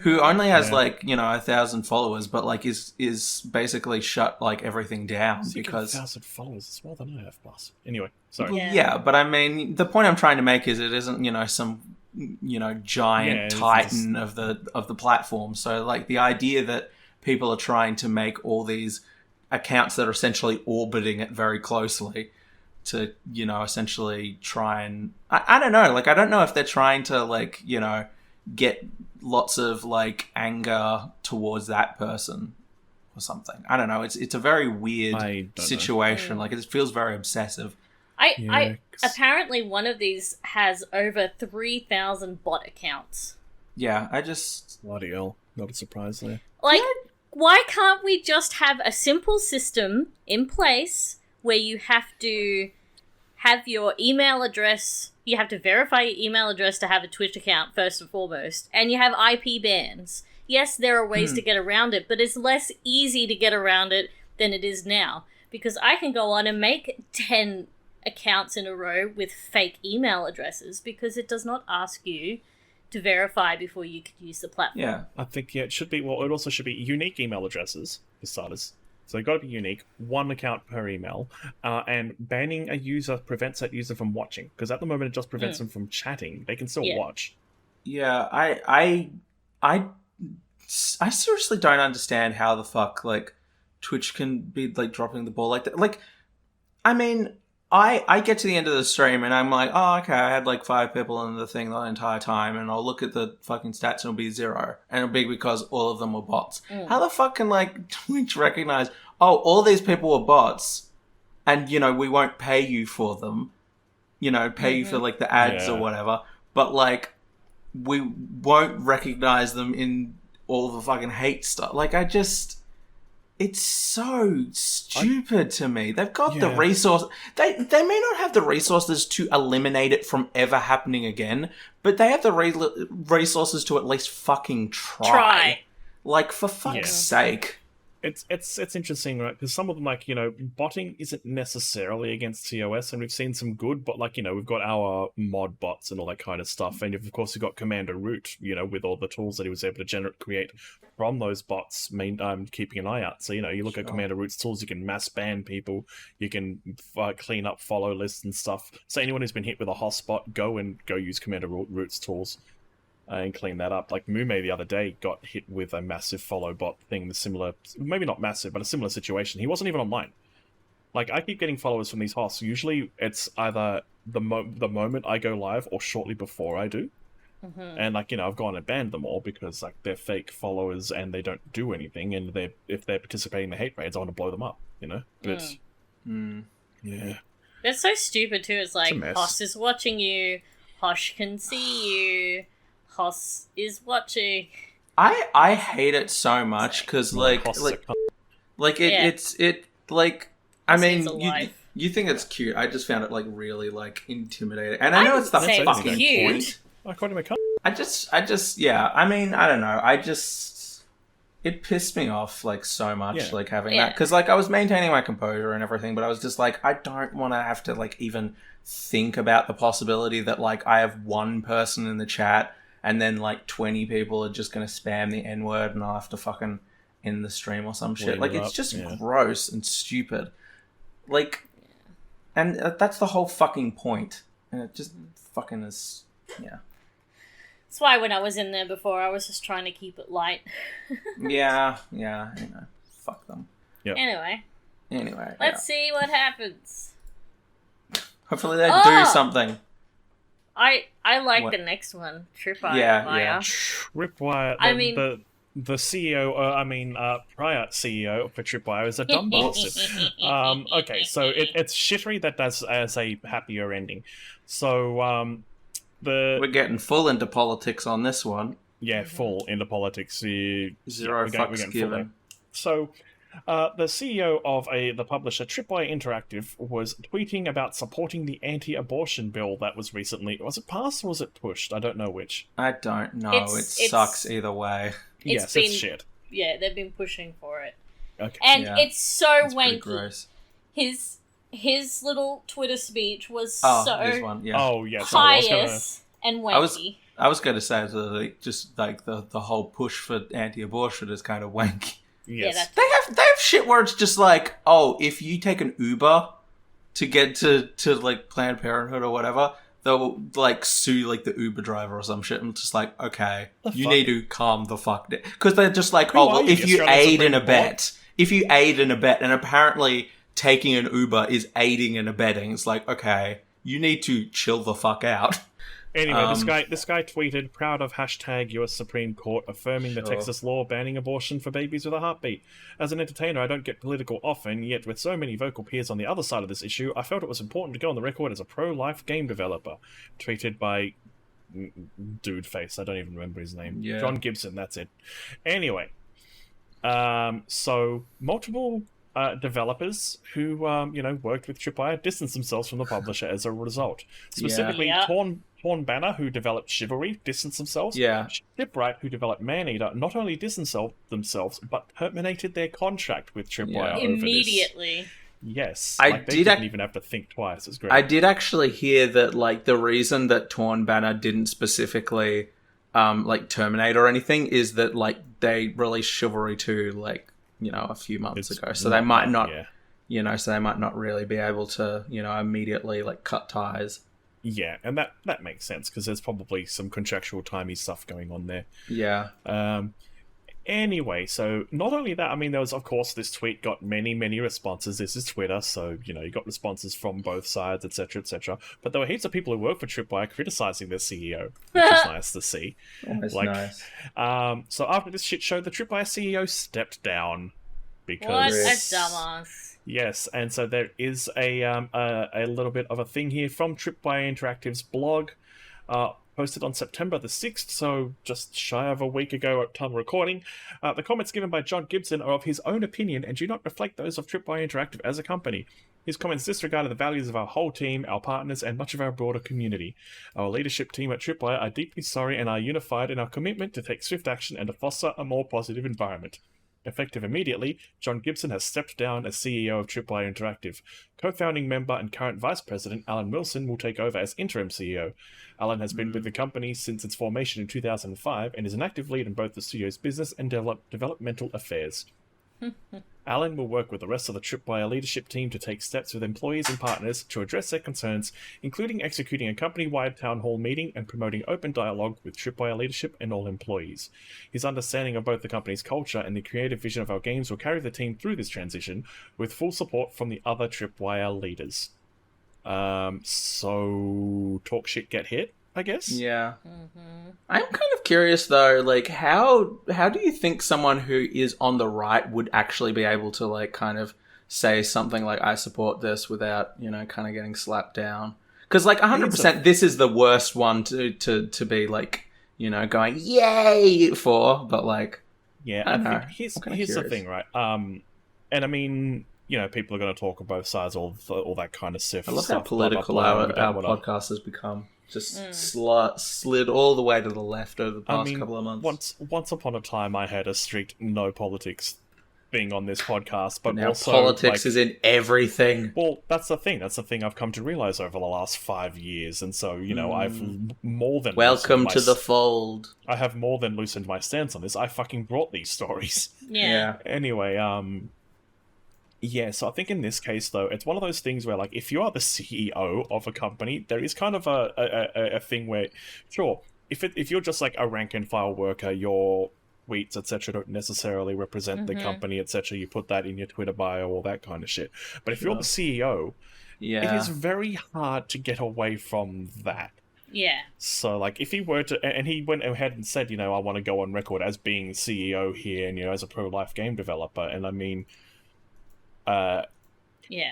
who only has Yeah. like 1,000 followers, but like is basically shut like everything down because 1,000 followers is more than I have, plus. Anyway, sorry. Well, Yeah. yeah, but I mean, the point I'm trying to make is it isn't some giant Yeah, it's titan of the platform. So like the idea that people are trying to make all these accounts that are essentially orbiting it very closely to essentially try and I don't know, like I don't know if they're trying to like get lots of like anger towards that person or something. I don't know. It's a very weird I don't know. situation. Like it feels very obsessive. I 'cause- apparently one of these has over 3,000 bot accounts. Yeah, I just Bloody hell. Not a surprise there. Like, why can't we just have a simple system in place where you have to have your email address, you have to verify your email address to have a Twitch account first and foremost, and you have IP bans. Yes, there are ways to get around it, but it's less easy to get around it than it is now. Because I can go on and make 10 accounts in a row with fake email addresses because it does not ask you to verify before you could use the platform. yeah. I think, it should be, it also should be unique email addresses, for starters. So they've got to be unique, one account per email, and banning a user prevents that user from watching, because at the moment it just prevents them from chatting. They can still watch. Yeah, I seriously don't understand how the fuck like Twitch can be like dropping the ball like that. Like, I mean, I get to the end of the stream and I'm like, oh, okay, I had like 5 people in the thing the entire time, and I'll look at the fucking stats and it'll be 0, and it'll be because all of them were bots. How the fuck can like Twitch recognize, oh, all these people were bots, and we won't pay you for them, pay you for like the ads or whatever, but like we won't recognize them in all the fucking hate stuff. Like, it's so stupid to me. They've got the resource. They may not have the resources to eliminate it from ever happening again, but they have the resources to at least fucking try. Like, for fuck's sake. It's interesting, right? Because some of them, like, botting isn't necessarily against TOS, and we've seen some good, but like, we've got our mod bots and all that kind of stuff, and of course we've got Commander Root, with all the tools that he was able to create from those bots, keeping an eye out. So, you look at Commander Root's tools, you can mass ban people, you can clean up follow lists and stuff. So anyone who's been hit with a hotspot, go use Commander Root's tools. And clean that up. Like Mume the other day got hit with a massive follow bot thing, maybe not massive, but a similar situation. He wasn't even online. Like, I keep getting followers from these hosts. Usually it's either the moment I go live or shortly before I do. And like, I've gone and banned them all because like they're fake followers and they don't do anything, and if they're participating in the hate raids, I want to blow them up, But yeah. It's so stupid too. It's like, a mess. Hoss is watching you, Hosh can see you, Hoss is watching. I hate it so much because like Hosts like are like it Yeah. it like I Seems mean alive. you think it's cute. I just found it like really like intimidating, and I know it's the say it's fucking cute. point. I called him a cunt. I just yeah. I mean, I don't know. It pissed me off like so much, Yeah. like having Yeah. that, because like I was maintaining my composure and everything, but I was just like, I don't want to have to like even think about the possibility that like I have one person in the chat and then like 20 people are just gonna spam the N-word and I'll have to fucking end the stream or some shit. Leave Like it it's up, just yeah. gross and stupid. Like, and that's the whole fucking point. And it just fucking is, yeah. That's why when I was in there before, I was just trying to keep it light. Yeah, fuck them. Anyway, Anyway, let's see what happens. hopefully they Oh! do something. I like What? the next one, Tripwire. Yeah. Tripwire. I mean- the CEO, prior CEO for Tripwire is a dumb bastard. Okay, so it's Shittery that does as a happier ending. So We're getting full into politics on this one. full into politics. Zero we're fucks full given. there. So, the CEO of the publisher Tripwire Interactive was tweeting about supporting the anti-abortion bill that was recently... Was it passed or was it pushed? I don't know which. I don't know. It's- It sucks either way. Yes, been- it's shit. Yeah, they've been pushing for it. Okay. And Yeah. it's so It's pretty wanky. gross. His little Twitter speech was Oh, so this one, yeah. Oh, yes. I was gonna... pious and I was- wanky. I was going to say that just like the whole push for anti-abortion is kind of wanky. Yes. Yeah, They have shit where it's just like, oh, if you take an Uber to get to like Planned Parenthood or whatever, they'll like sue like the Uber driver or some shit. I'm just like, okay, you need to calm the fuck down, because they're just like, oh, well, if you aid and abet, and apparently taking an Uber is aiding and abetting, it's like, okay, you need to chill the fuck out. Anyway, this guy tweeted, proud of hashtag US Supreme Court affirming the Texas law banning abortion for babies with a heartbeat. As an entertainer, I don't get political often, yet with so many vocal peers on the other side of this issue, I felt it was important to go on the record as a pro-life game developer. Tweeted by dude face, I don't even remember his name. Yeah. John Gibson, that's it. Anyway, so multiple developers who worked with Tripwire distanced themselves from the publisher as a result. Specifically, Yeah. Torn Banner, who developed Chivalry, distanced themselves. Yeah. Shipwright, who developed Maneater, not only distanced themselves, but terminated their contract with Tripwire over Immediately. this. Yes. They didn't even have to think twice. It's great. I did actually hear that, like, the reason that Torn Banner didn't specifically, like, terminate or anything is that, like, they released Chivalry 2, like, a few months ago. So they might not, so they might not really be able to, immediately, like, cut ties. Yeah, and that makes sense, because there's probably some contractual timey stuff going on there. Yeah. Anyway, so not only that, I mean, there was, of course, this tweet got many, many responses. This is Twitter, so, you got responses from both sides, etc., etc. But there were heaps of people who work for Tripwire criticizing their CEO, which is nice to see. Almost nice. So after this shit show, the Tripwire CEO stepped down because... What a dumbass. Yes, and so there is a little bit of a thing here from Tripwire Interactive's blog, posted on September the 6th, so just shy of a week ago at time of recording. The comments given by John Gibson are of his own opinion and do not reflect those of Tripwire Interactive as a company. His comments disregarded the values of our whole team, our partners, and much of our broader community. Our leadership team at Tripwire are deeply sorry and are unified in our commitment to take swift action and to foster a more positive environment. Effective immediately, John Gibson has stepped down as CEO of Tripwire Interactive. Co-founding member and current vice president Alan Wilson will take over as interim CEO. Alan has been with the company since its formation in 2005 and is an active lead in both the studio's business and developmental affairs. Alan will work with the rest of the Tripwire leadership team to take steps with employees and partners to address their concerns, including executing a company-wide town hall meeting and promoting open dialogue with Tripwire leadership and all employees. His understanding of both the company's culture and the creative vision of our games will carry the team through this transition, with full support from the other Tripwire leaders. So talk shit, get hit, I guess? Yeah. I'm kind of curious, though, like, how do you think someone who is on the right would actually be able to, like, kind of say something like, I support this without, kind of getting slapped down? Because, like, 100% this is the worst one to be, like, going, yay, for, but, like, yeah, I don't know. Here's the thing, right? And I mean... people are going to talk on both sides, all that kind of stuff. I love how political our podcast has become. Just slid all the way to the left over the past couple of months. Once upon a time, I had a strict no politics thing on this podcast, but now also politics is in everything. Well, that's the thing. That's the thing I've come to realize over the last 5 years, and so I've more than welcome to the fold. I have more than loosened my stance on this. I fucking brought these stories. Yeah. Anyway, yeah, so I think in this case, though, it's one of those things where, like, if you are the CEO of a company, there is kind of a thing where, sure, if you're just, like, a rank-and-file worker, your tweets, etc., don't necessarily represent the company, etc., you put that in your Twitter bio, all that kind of shit. But if you're the CEO, it is very hard to get away from that. Yeah. So, like, if he were to... And he went ahead and said, I want to go on record as being CEO here and, as a pro-life game developer, and I mean... I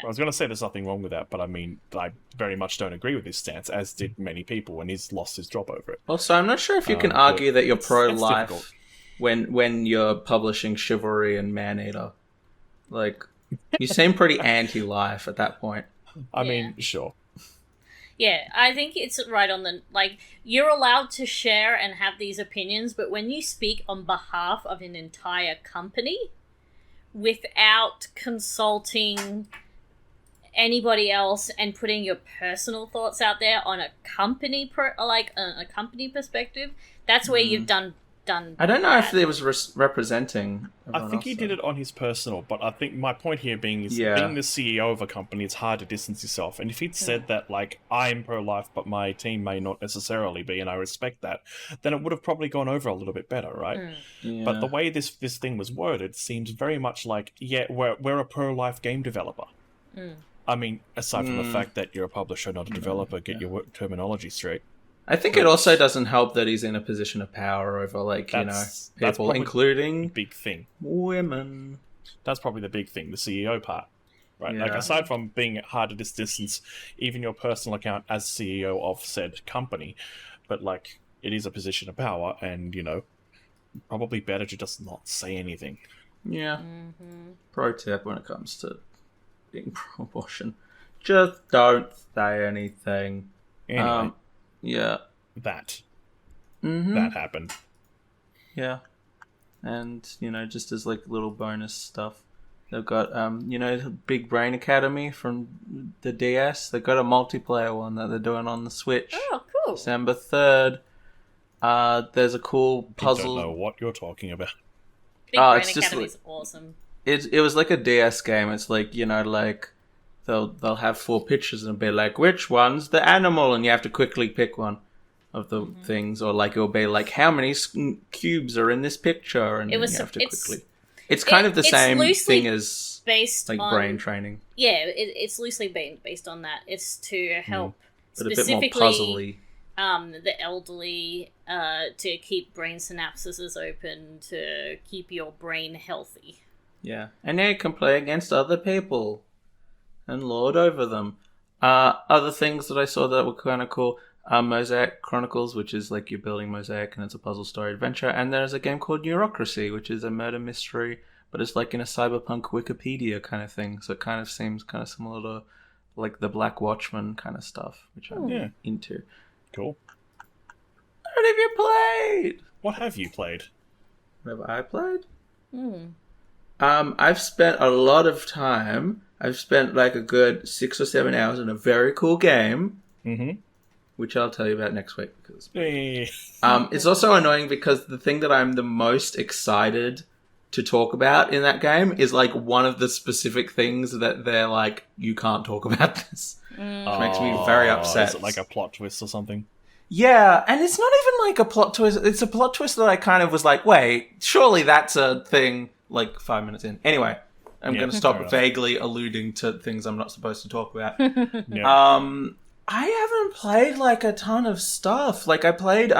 was going to say there's nothing wrong with that, but I mean, I very much don't agree with his stance, as did many people, and he's lost his job over it. Also, I'm not sure if you can argue that you're pro-life when you're publishing Chivalry and Maneater. Like, you seem pretty anti-life at that point. I mean, sure. Yeah, I think it's right on the... Like, you're allowed to share and have these opinions, but when you speak on behalf of an entire company... without consulting anybody else and putting your personal thoughts out there on a company a company perspective, that's where you've done I don't know bad. if there was representing. I think he did it on his personal, but I think my point here being is being the CEO of a company, it's hard to distance yourself. And if he'd said that, like, I'm pro-life, but my team may not necessarily be, and I respect that, then it would have probably gone over a little bit better, right? Yeah. But the way this thing was worded seems very much like, we're a pro-life game developer. I mean, aside from the fact that you're a publisher, not a developer, get your terminology straight. I think it also doesn't help that he's in a position of power over, like, That's people, including big thing. Women. That's probably the big thing, the CEO part, right? Yeah. Like, aside from being hard to distance even your personal account as CEO of said company, but, like, it is a position of power, and, probably better to just not say anything. Yeah. Pro tip when it comes to being pro-abortion. Just don't say anything. Anyway. Yeah. That Mm-hmm. happened. Yeah. And, just as, like, little bonus stuff, they've got, Big Brain Academy from the DS. They've got a multiplayer one that they're doing on the Switch. Oh, cool. December 3rd. There's a cool puzzle. I don't know what you're talking about. Big Brain it's just Academy's awesome. It was like a DS game. It's like, like, they'll have 4 pictures and be like, which one's the animal? And you have to quickly pick one of the things. Or, like, it'll be like, how many cubes are in this picture? And you have to quickly... It's kind of the same thing as, based like, on, brain training. Yeah, it's loosely based on that. It's to help But a bit more specifically puzzly. the elderly to keep brain synapses open, to keep your brain healthy. Yeah. And now you can play against other people and lord over them. Other things that I saw that were kind of cool, Mosaic Chronicles, which is like you're building Mosaic and it's a puzzle story adventure. And there's a game called Neurocracy, which is a murder mystery, but it's like in a cyberpunk Wikipedia kind of thing. So it kind of seems kind of similar to like the Black Watchman kind of stuff, which I'm into. Cool. What have you played? What have you played? What have I played? I've spent a lot of time. I've spent like a good 6 or 7 hours in a very cool game, which I'll tell you about next week. Because it's also annoying because the thing that I'm the most excited to talk about in that game is like one of the specific things that they're like, you can't talk about this. Which makes me very upset. Is it like a plot twist or something? Yeah, and it's not even like a plot twist. It's a plot twist that I kind of was like, wait, surely that's a thing like 5 minutes in. Anyway, I'm going to stop vaguely alluding to things I'm not supposed to talk about. I haven't played like a ton of stuff. Like I played,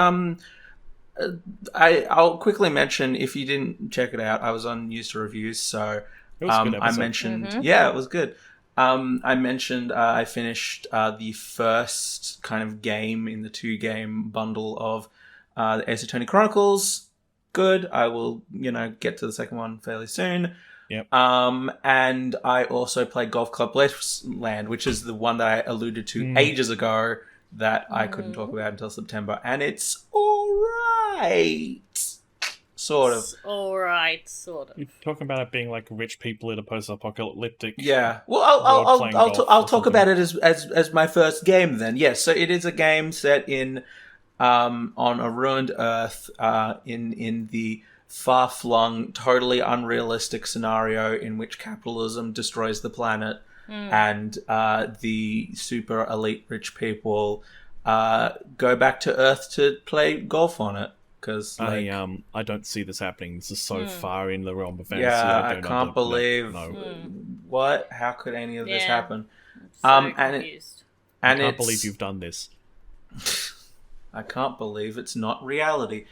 I'll quickly mention, if you didn't check it out, I was on News to Reviews, so it was a good episode. I mentioned, yeah, it was good. I mentioned I finished the first kind of game in the 2-game bundle of the Ace Attorney Chronicles. Good. I will, get to the second one fairly soon. Yep. And I also played Golf Club Land, which is the one that I alluded to ages ago that I couldn't talk about until September. And it's alright. Sort of. It's alright, sort of. You're talking about it being like rich people in a post-apocalyptic. Yeah. Well, I'll talk about it as my first game then. Yes. So it is a game set in on a ruined Earth in the far-flung, totally unrealistic scenario in which capitalism destroys the planet and the super elite rich people go back to Earth to play golf on it. Because I don't see this happening. This is so far in the realm of fantasy. Yeah, I can't believe what? How could any of this happen? I'm so confused. I can't believe you've done this. I can't believe it's not reality.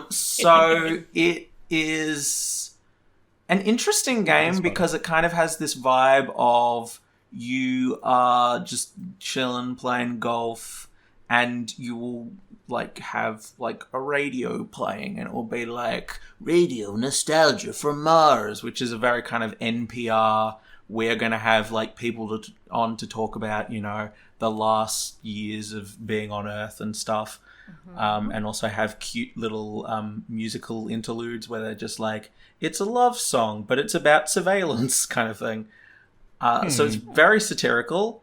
So it is an interesting game because it kind of has this vibe of you are just chilling, playing golf, and you will like have like a radio playing and it will be like radio nostalgia from Mars, which is a very kind of NPR. We're going to have like people on to talk about, the last years of being on Earth and stuff. And also have cute little musical interludes where they're just like, it's a love song, but it's about surveillance kind of thing. So it's very satirical,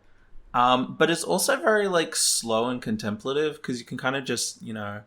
but it's also very like slow and contemplative because you can kind of just, you know,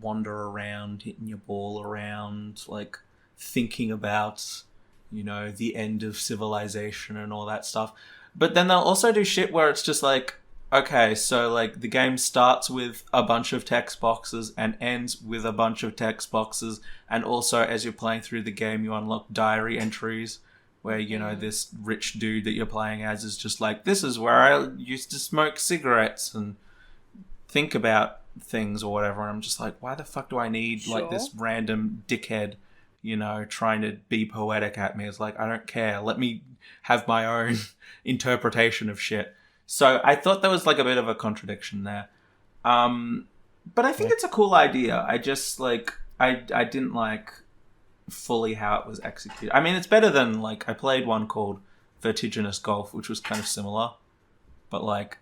wander around, hitting your ball around, like thinking about, you know, the end of civilization and all that stuff. But then they'll also do shit where it's just like, okay, so like the game starts with a bunch of text boxes and ends with a bunch of text boxes, and also as you're playing through the game you unlock diary entries where, you know, this rich dude that you're playing as is just like, this is where I used to smoke cigarettes and think about things or whatever. And I'm just like, why the fuck do I need like this random dickhead, you know, trying to be poetic at me? It's like, I don't care. Let me have my own interpretation of shit. So I thought there was like a bit of a contradiction there. But I think it's a cool idea. I just like, I didn't like fully how it was executed. I mean, it's better than like, I played one called Vertiginous Golf, which was kind of similar, but like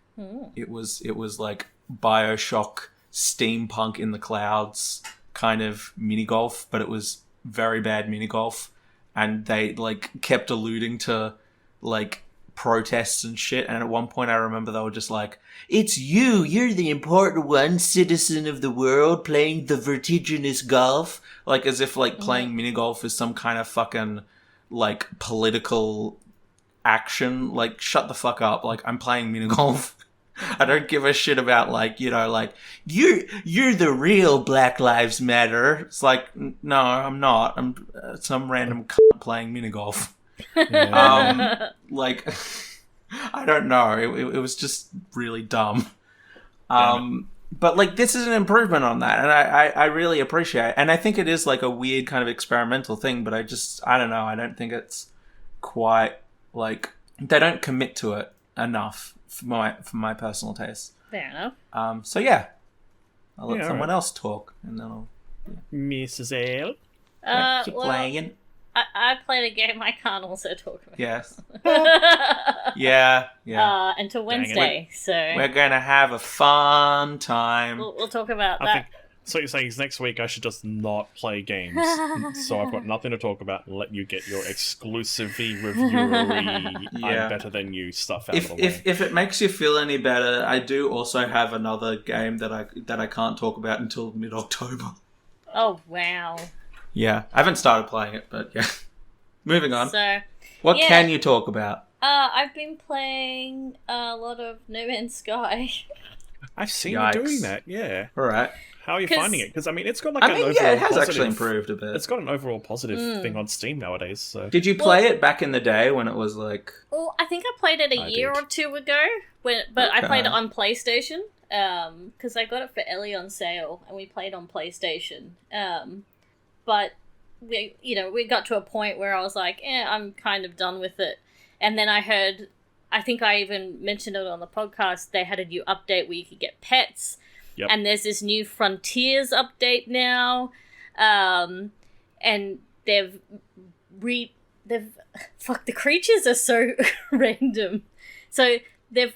it was like BioShock steampunk in the clouds kind of mini golf, but it was very bad mini golf, and they like kept alluding to like protests and shit, and at one point I remember they were just like, it's you're the important one, citizen of the world, playing the vertiginous golf, like as if like playing mini golf is some kind of fucking like political action. Like, shut the fuck up. Like, I'm playing mini golf. I don't give a shit about like, you know, like you're the real Black Lives Matter. It's like, no, I'm not. I'm some random cunt playing mini golf. Like, I don't know. It was just really dumb. But like, this is an improvement on that, and I really appreciate it. And I think it is like a weird kind of experimental thing, but I don't know. I don't think it's quite like, they don't commit to it enough for my personal taste. Fair enough. So yeah, I'll let someone else talk, and then I'll. Mrs. L. Keep playing. I played a game I can't also talk about. Yes. Yeah. Until Wednesday, so we're gonna have a fun time. We'll talk about I that. think, so you're saying next week I should just not play games, so I've got nothing to talk about and let you get your exclusively reviewery I'm better than you stuff out of the way. If it makes you feel any better, I do also have another game that I can't talk about until mid-October. Oh wow. Yeah, I haven't started playing it, but yeah. Moving on. So, what can you talk about? I've been playing a lot of No Man's Sky. I've seen you doing that, yeah. All right. How are you finding it? Because, I mean, it's got like it has actually improved a bit. It's got an overall positive thing on Steam nowadays, so... Did you play it back in the day when it was like... Well, I think I played it a year or two ago, I played it on PlayStation, because I got it for Ellie on sale, and we played on PlayStation. But we got to a point where I was like, I'm kind of done with it. And then I heard, I think I even mentioned it on the podcast, they had a new update where you could get pets. Yep. And there's this new Frontiers update now. And the creatures are so random. So they've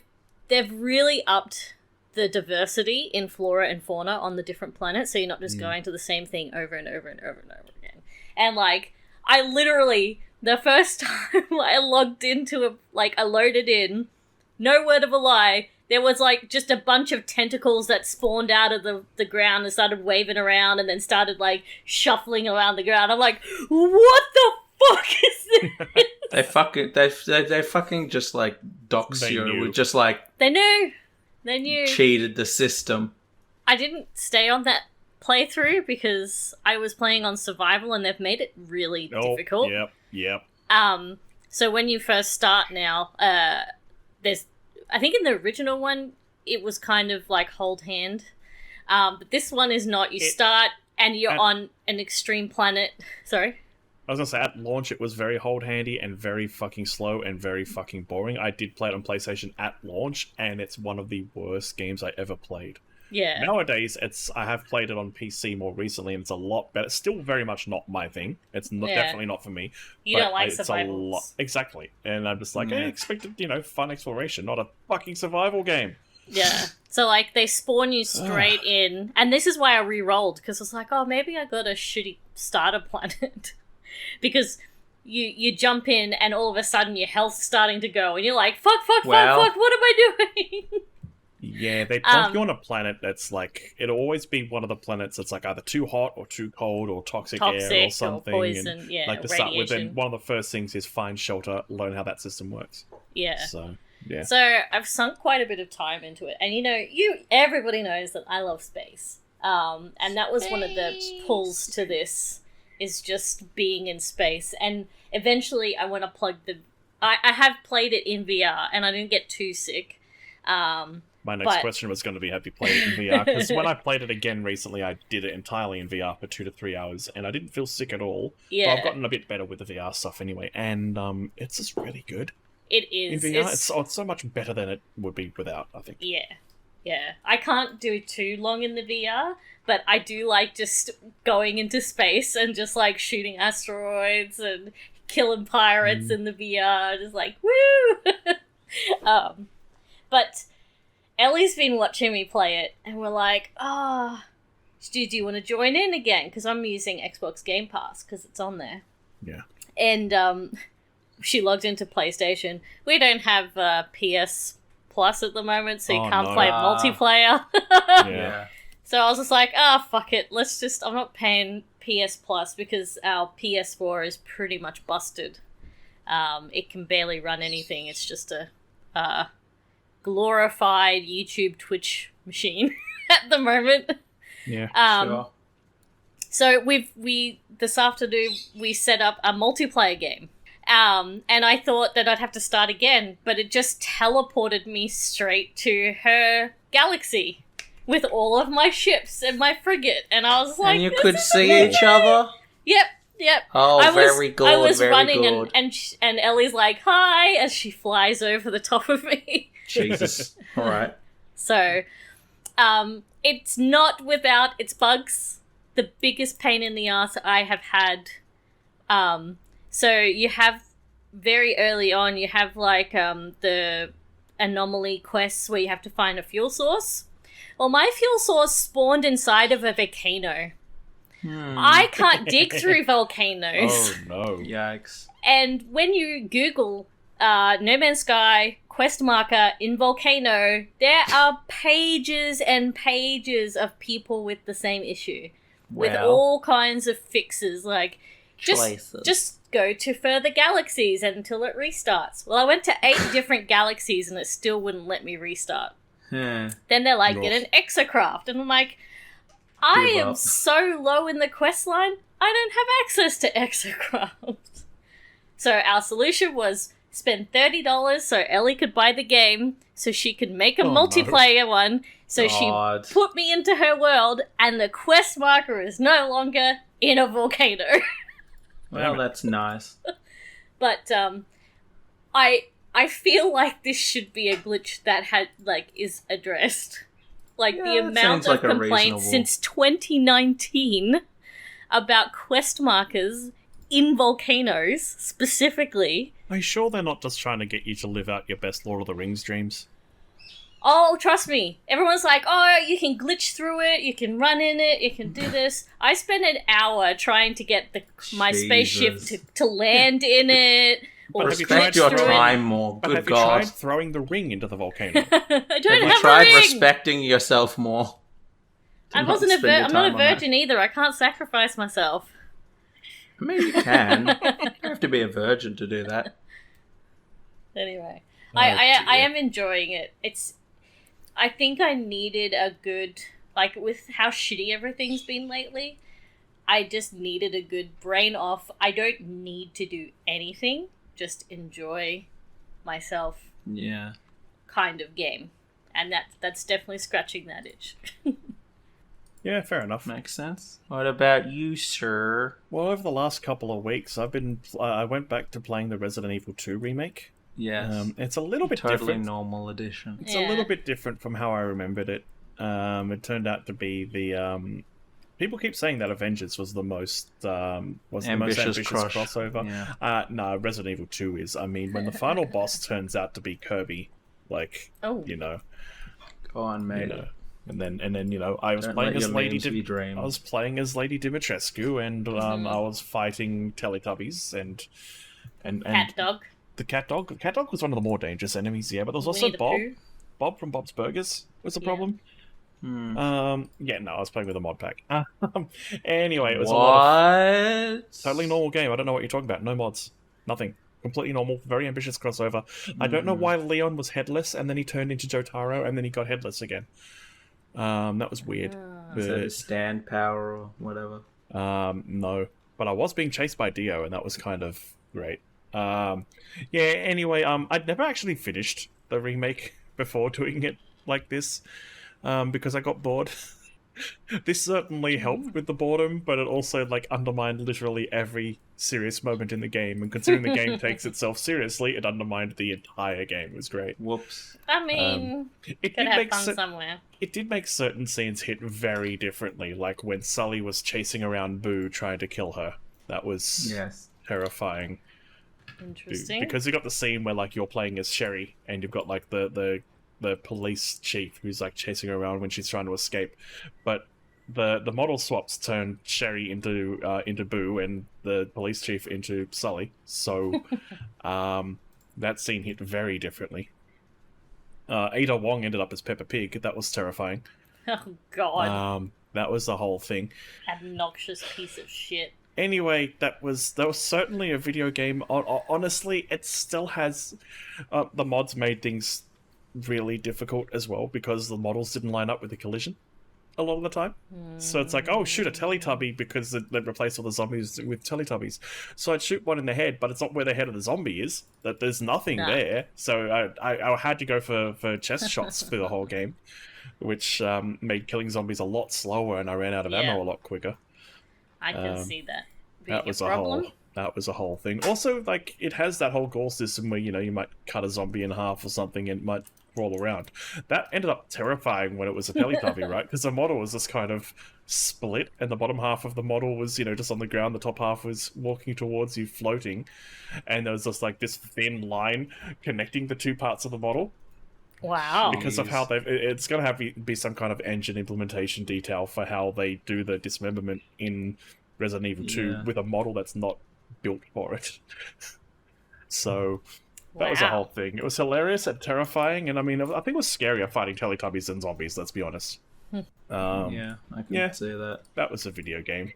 really upped the diversity in flora and fauna on the different planets, so you're not just going to the same thing over and over and over and over again. And like, I literally, the first time I logged into it, like I loaded in, no word of a lie, there was like just a bunch of tentacles that spawned out of the ground and started waving around and then started like shuffling around the ground. I'm like, what the fuck is this? They fucking just like dox you with just like... They knew. Cheated the system. I didn't stay on that playthrough because I was playing on survival and they've made it really difficult. Yep. So when you first start now, there's... I think in the original one, it was kind of like hold hand. But this one is not. You start and you're on an extreme planet. Sorry? I was going to say, at launch, it was very hold-handy and very fucking slow and very fucking boring. I did play it on PlayStation at launch, and it's one of the worst games I ever played. Yeah. Nowadays, I have played it on PC more recently, and it's a lot better. It's still very much not my thing. It's definitely not for me. You don't like survivals. Exactly. And I'm just like, I expected, fun exploration, not a fucking survival game. Yeah. So, like, they spawn you straight in, and this is why I re-rolled, because I was like, maybe I got a shitty starter planet. Because you jump in and all of a sudden your health's starting to go and you're like, fuck, Well- what am I doing? Yeah, they plonk you on a planet that's like, it'll always be one of the planets that's like either too hot or too cold or toxic air or something. poison, and yeah, like to start with, radiation. then one of the first things is find shelter, learn how that system works. Yeah. So, yeah. So I've sunk quite a bit of time into it. And everybody knows that I love space. And that was one of the pulls to this, is just being in space. And eventually I want to plug I have played it in VR and I didn't get too sick. My next question was going to be, have you played it in VR? Because when I played it again recently, I did it entirely in VR for 2 to 3 hours, and I didn't feel sick at all. Yeah. But I've gotten a bit better with the VR stuff anyway, and it's just really good. It is. In VR, it's so much better than it would be without, I think. Yeah. I can't do too long in the VR, but I do like just going into space and just like shooting asteroids and killing pirates in the VR, just like, woo! But Ellie's been watching me play it, and we're like, do you want to join in again? Because I'm using Xbox Game Pass, because it's on there. Yeah. And she logged into PlayStation. We don't have PS Plus at the moment, so you can't play multiplayer. Yeah. So I was just like, fuck it. I'm not paying PS Plus, because our PS4 is pretty much busted. It can barely run anything. It's just a glorified YouTube Twitch machine at the moment. Yeah. Sure. So we this afternoon we set up a multiplayer game. And I thought that I'd have to start again, but it just teleported me straight to her galaxy with all of my ships and my frigate, and I was like, And you could see each other? Yep. Oh, very good. I was very running, good. and Ellie's like, hi, as she flies over the top of me. Jesus. All right. So, it's not without its bugs. The biggest pain in the ass I have had. So you have, very early on, you have like the anomaly quests where you have to find a fuel source. Well, my fuel source spawned inside of a volcano. I can't dig through volcanoes. Oh, no. Yikes. And when you Google No Man's Sky quest marker in volcano, there are pages and pages of people with the same issue. With Wow. all kinds of fixes, like Choices. just go to further galaxies until it restarts. Well, I went to 8 different galaxies and it still wouldn't let me restart. Hmm. Then they're like, Oof. get an exocraft. And I'm like, I Give am up. so low in the quest line, I don't have access to exocraft. So our solution was spend $30 so Ellie could buy the game, so she could make a Oh, no. multiplayer one. So God. she put me into her world, and the quest marker is no longer in a volcano. Well, that's nice. But I feel like this should be a glitch that is addressed. Like Yeah, the that amount sounds of like a complaints reasonable- since 2019 about quest markers in volcanoes specifically. Are you sure they're not just trying to get you to live out your best Lord of the Rings dreams? Oh, trust me. Everyone's like, oh, you can glitch through it, you can run in it, you can do this. I spent an hour trying to get my spaceship Jesus. to land in it. Or But have you Respect tried your through it. time more. But Good have you God. tried throwing the ring into the volcano? I don't Have you have tried a ring. respecting yourself more? I Do wasn't not spend your I'm not a time on that. virgin either. I can't sacrifice myself. I mean, you can. You don't have to be a virgin to do that. Anyway, Oh, I dear. am enjoying it. I think I needed a good, like, with how shitty everything's been lately, I just needed a good brain off. I don't need to do anything, just enjoy myself Yeah. kind of game. And that's definitely scratching that itch. Yeah, fair enough. Makes sense. What about you, sir? Well, over the last couple of weeks, I went back to playing the Resident Evil 2 remake. Yes. It's a little bit Totally different. normal edition. It's Yeah. a little bit different from how I remembered it. It turned out to be the people keep saying that Avengers was the most ambitious crossover. Yeah. No, Resident Evil 2 is. I mean, when the final boss turns out to be Kirby, like, Oh. you know, Go on, mate. And then you know, I was Don't playing let as your Lady memes be dreams. I was playing as Lady Dimitrescu, and I was fighting Teletubbies and Cat dog. the cat dog. The cat dog was one of the more dangerous enemies, yeah, but there was also Winnie the Bob. Pooh. Bob from Bob's Burgers was a Yeah. problem. Hmm. Yeah, no, I was playing with a mod pack. Anyway, it was What? a lot of totally normal game. I don't know what you're talking about. No mods, nothing. Completely normal, very ambitious crossover. I don't know why Leon was headless and then he turned into Jotaro and then he got headless again. That was weird. Is that his stand power or whatever? No, but I was being chased by Dio, and that was kind of great. Yeah. Anyway, I'd never actually finished the remake before doing it like this, because I got bored. This certainly helped with the boredom, but it also like undermined literally every serious moment in the game. And considering the game takes itself seriously, it undermined the entire game. It was great. Whoops. I mean, It could did have make fun somewhere. it did make certain scenes hit very differently, like when Sully was chasing around Boo trying to kill her. That was Yes. terrifying. Interesting. Because you got the scene where like you're playing as Sherry and you've got like the police chief who's like chasing her around when she's trying to escape, but the model swaps turned Sherry into Boo and the police chief into Sully. So that scene hit very differently. Ada Wong ended up as Peppa Pig. That was terrifying. Oh god, That was the whole thing. obnoxious piece of shit. Anyway, that was certainly a video game. Honestly, it still has the mods made things really difficult as well because the models didn't line up with the collision a lot of the time. So it's like, oh, shoot a Teletubby because they replaced all the zombies with Teletubbies. So I'd shoot one in the head, but it's not where the head of the zombie is. That there's nothing there. So I had to go for chest shots for the whole game, which made killing zombies a lot slower, and I ran out of ammo a lot quicker. I can see that being That was a problem. that was a whole thing. Also, like, it has that whole gore system where, you know, you might cut a zombie in half or something and it might crawl around. That ended up terrifying when it was a Teletubby, right? Because the model was just kind of split, and the bottom half of the model was, you know, just on the ground. The top half was walking towards you, floating. And there was just, like, this thin line connecting the two parts of the model. Wow. Because of how it's going to be some kind of engine implementation detail for how they do the dismemberment in Resident Evil 2 with a model that's not built for it. So that was a whole thing. It was hilarious and terrifying, and I mean, I think it was scarier fighting Teletubbies than zombies, let's be honest. Yeah, I can see that. That was a video game.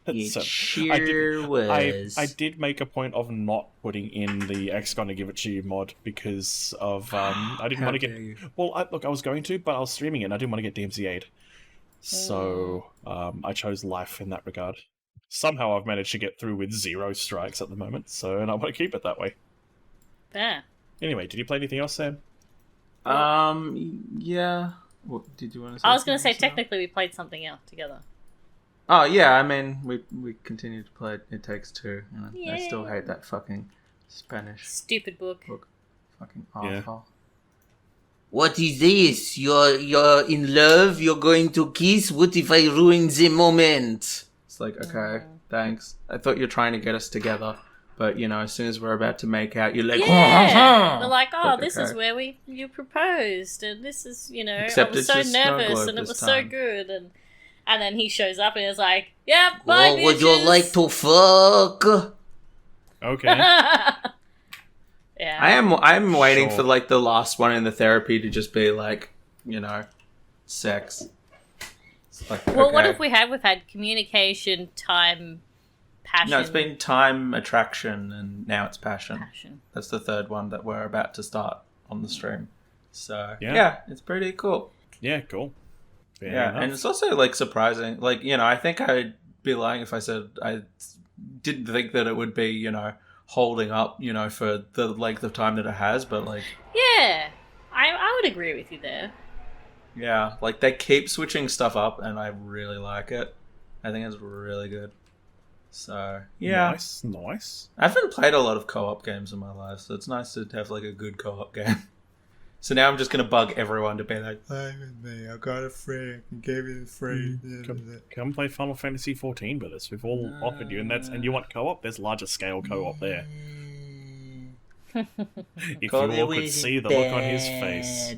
It So, sure was. I did make a point of not putting in the X Gonna Give It To You mod because of I didn't want to get. Well, look, I was going to, but I was streaming it and I didn't want to get DMCA'd. So I chose life in that regard. Somehow I've managed to get through with 0 strikes at the moment, and I want to keep it that way. Fair. Anyway, did you play anything else, Sam? Yeah. What did you want to say? I was going to say, something else now? technically, we played something else together. Oh yeah, I mean, we continued to play It Takes Two. You know, I still hate that fucking Spanish Stupid book. fucking Yeah. asshole. What is this? You're in love? You're going to kiss? What if I ruin the moment? It's like, okay, thanks. I thought you were trying to get us together, but you know, as soon as we're about to make out, you're like, Yeah! They're like, oh, Like, this is okay. where you proposed, and this is, you know, Except I was it's so just snow nervous, globe and it this was so time. good, and then he shows up and is like, yep, bye, oh, would you bitches." like to fuck? Okay. Yeah. I'm waiting Sure. for like the last one in the therapy to just be like, you know, sex. It's like, Well, what okay. if we've had communication, time, passion? No, it's been time, attraction, and now it's passion. passion. That's the third one that we're about to start on the stream. So Yeah. yeah, it's pretty cool. Yeah, cool. Fair Yeah, enough. and it's also like surprising. Like, you know, I think I'd be lying if I said I didn't think that it would be, you know, holding up, you know, for the length of time that it has. But like, Yeah, I would agree with you there. yeah, like they keep switching stuff up, and I really like it. I think it's really good. So yeah, Nice. I haven't played a lot of co-op games in my life, so it's nice to have like a good co-op game. So now I'm just gonna bug everyone to be like, "Play with me. I got a free. I gave you the free." Come play Final Fantasy 14 with us. We've all offered you, and you want co-op? There's larger scale co-op there. If you all could see the look on his face.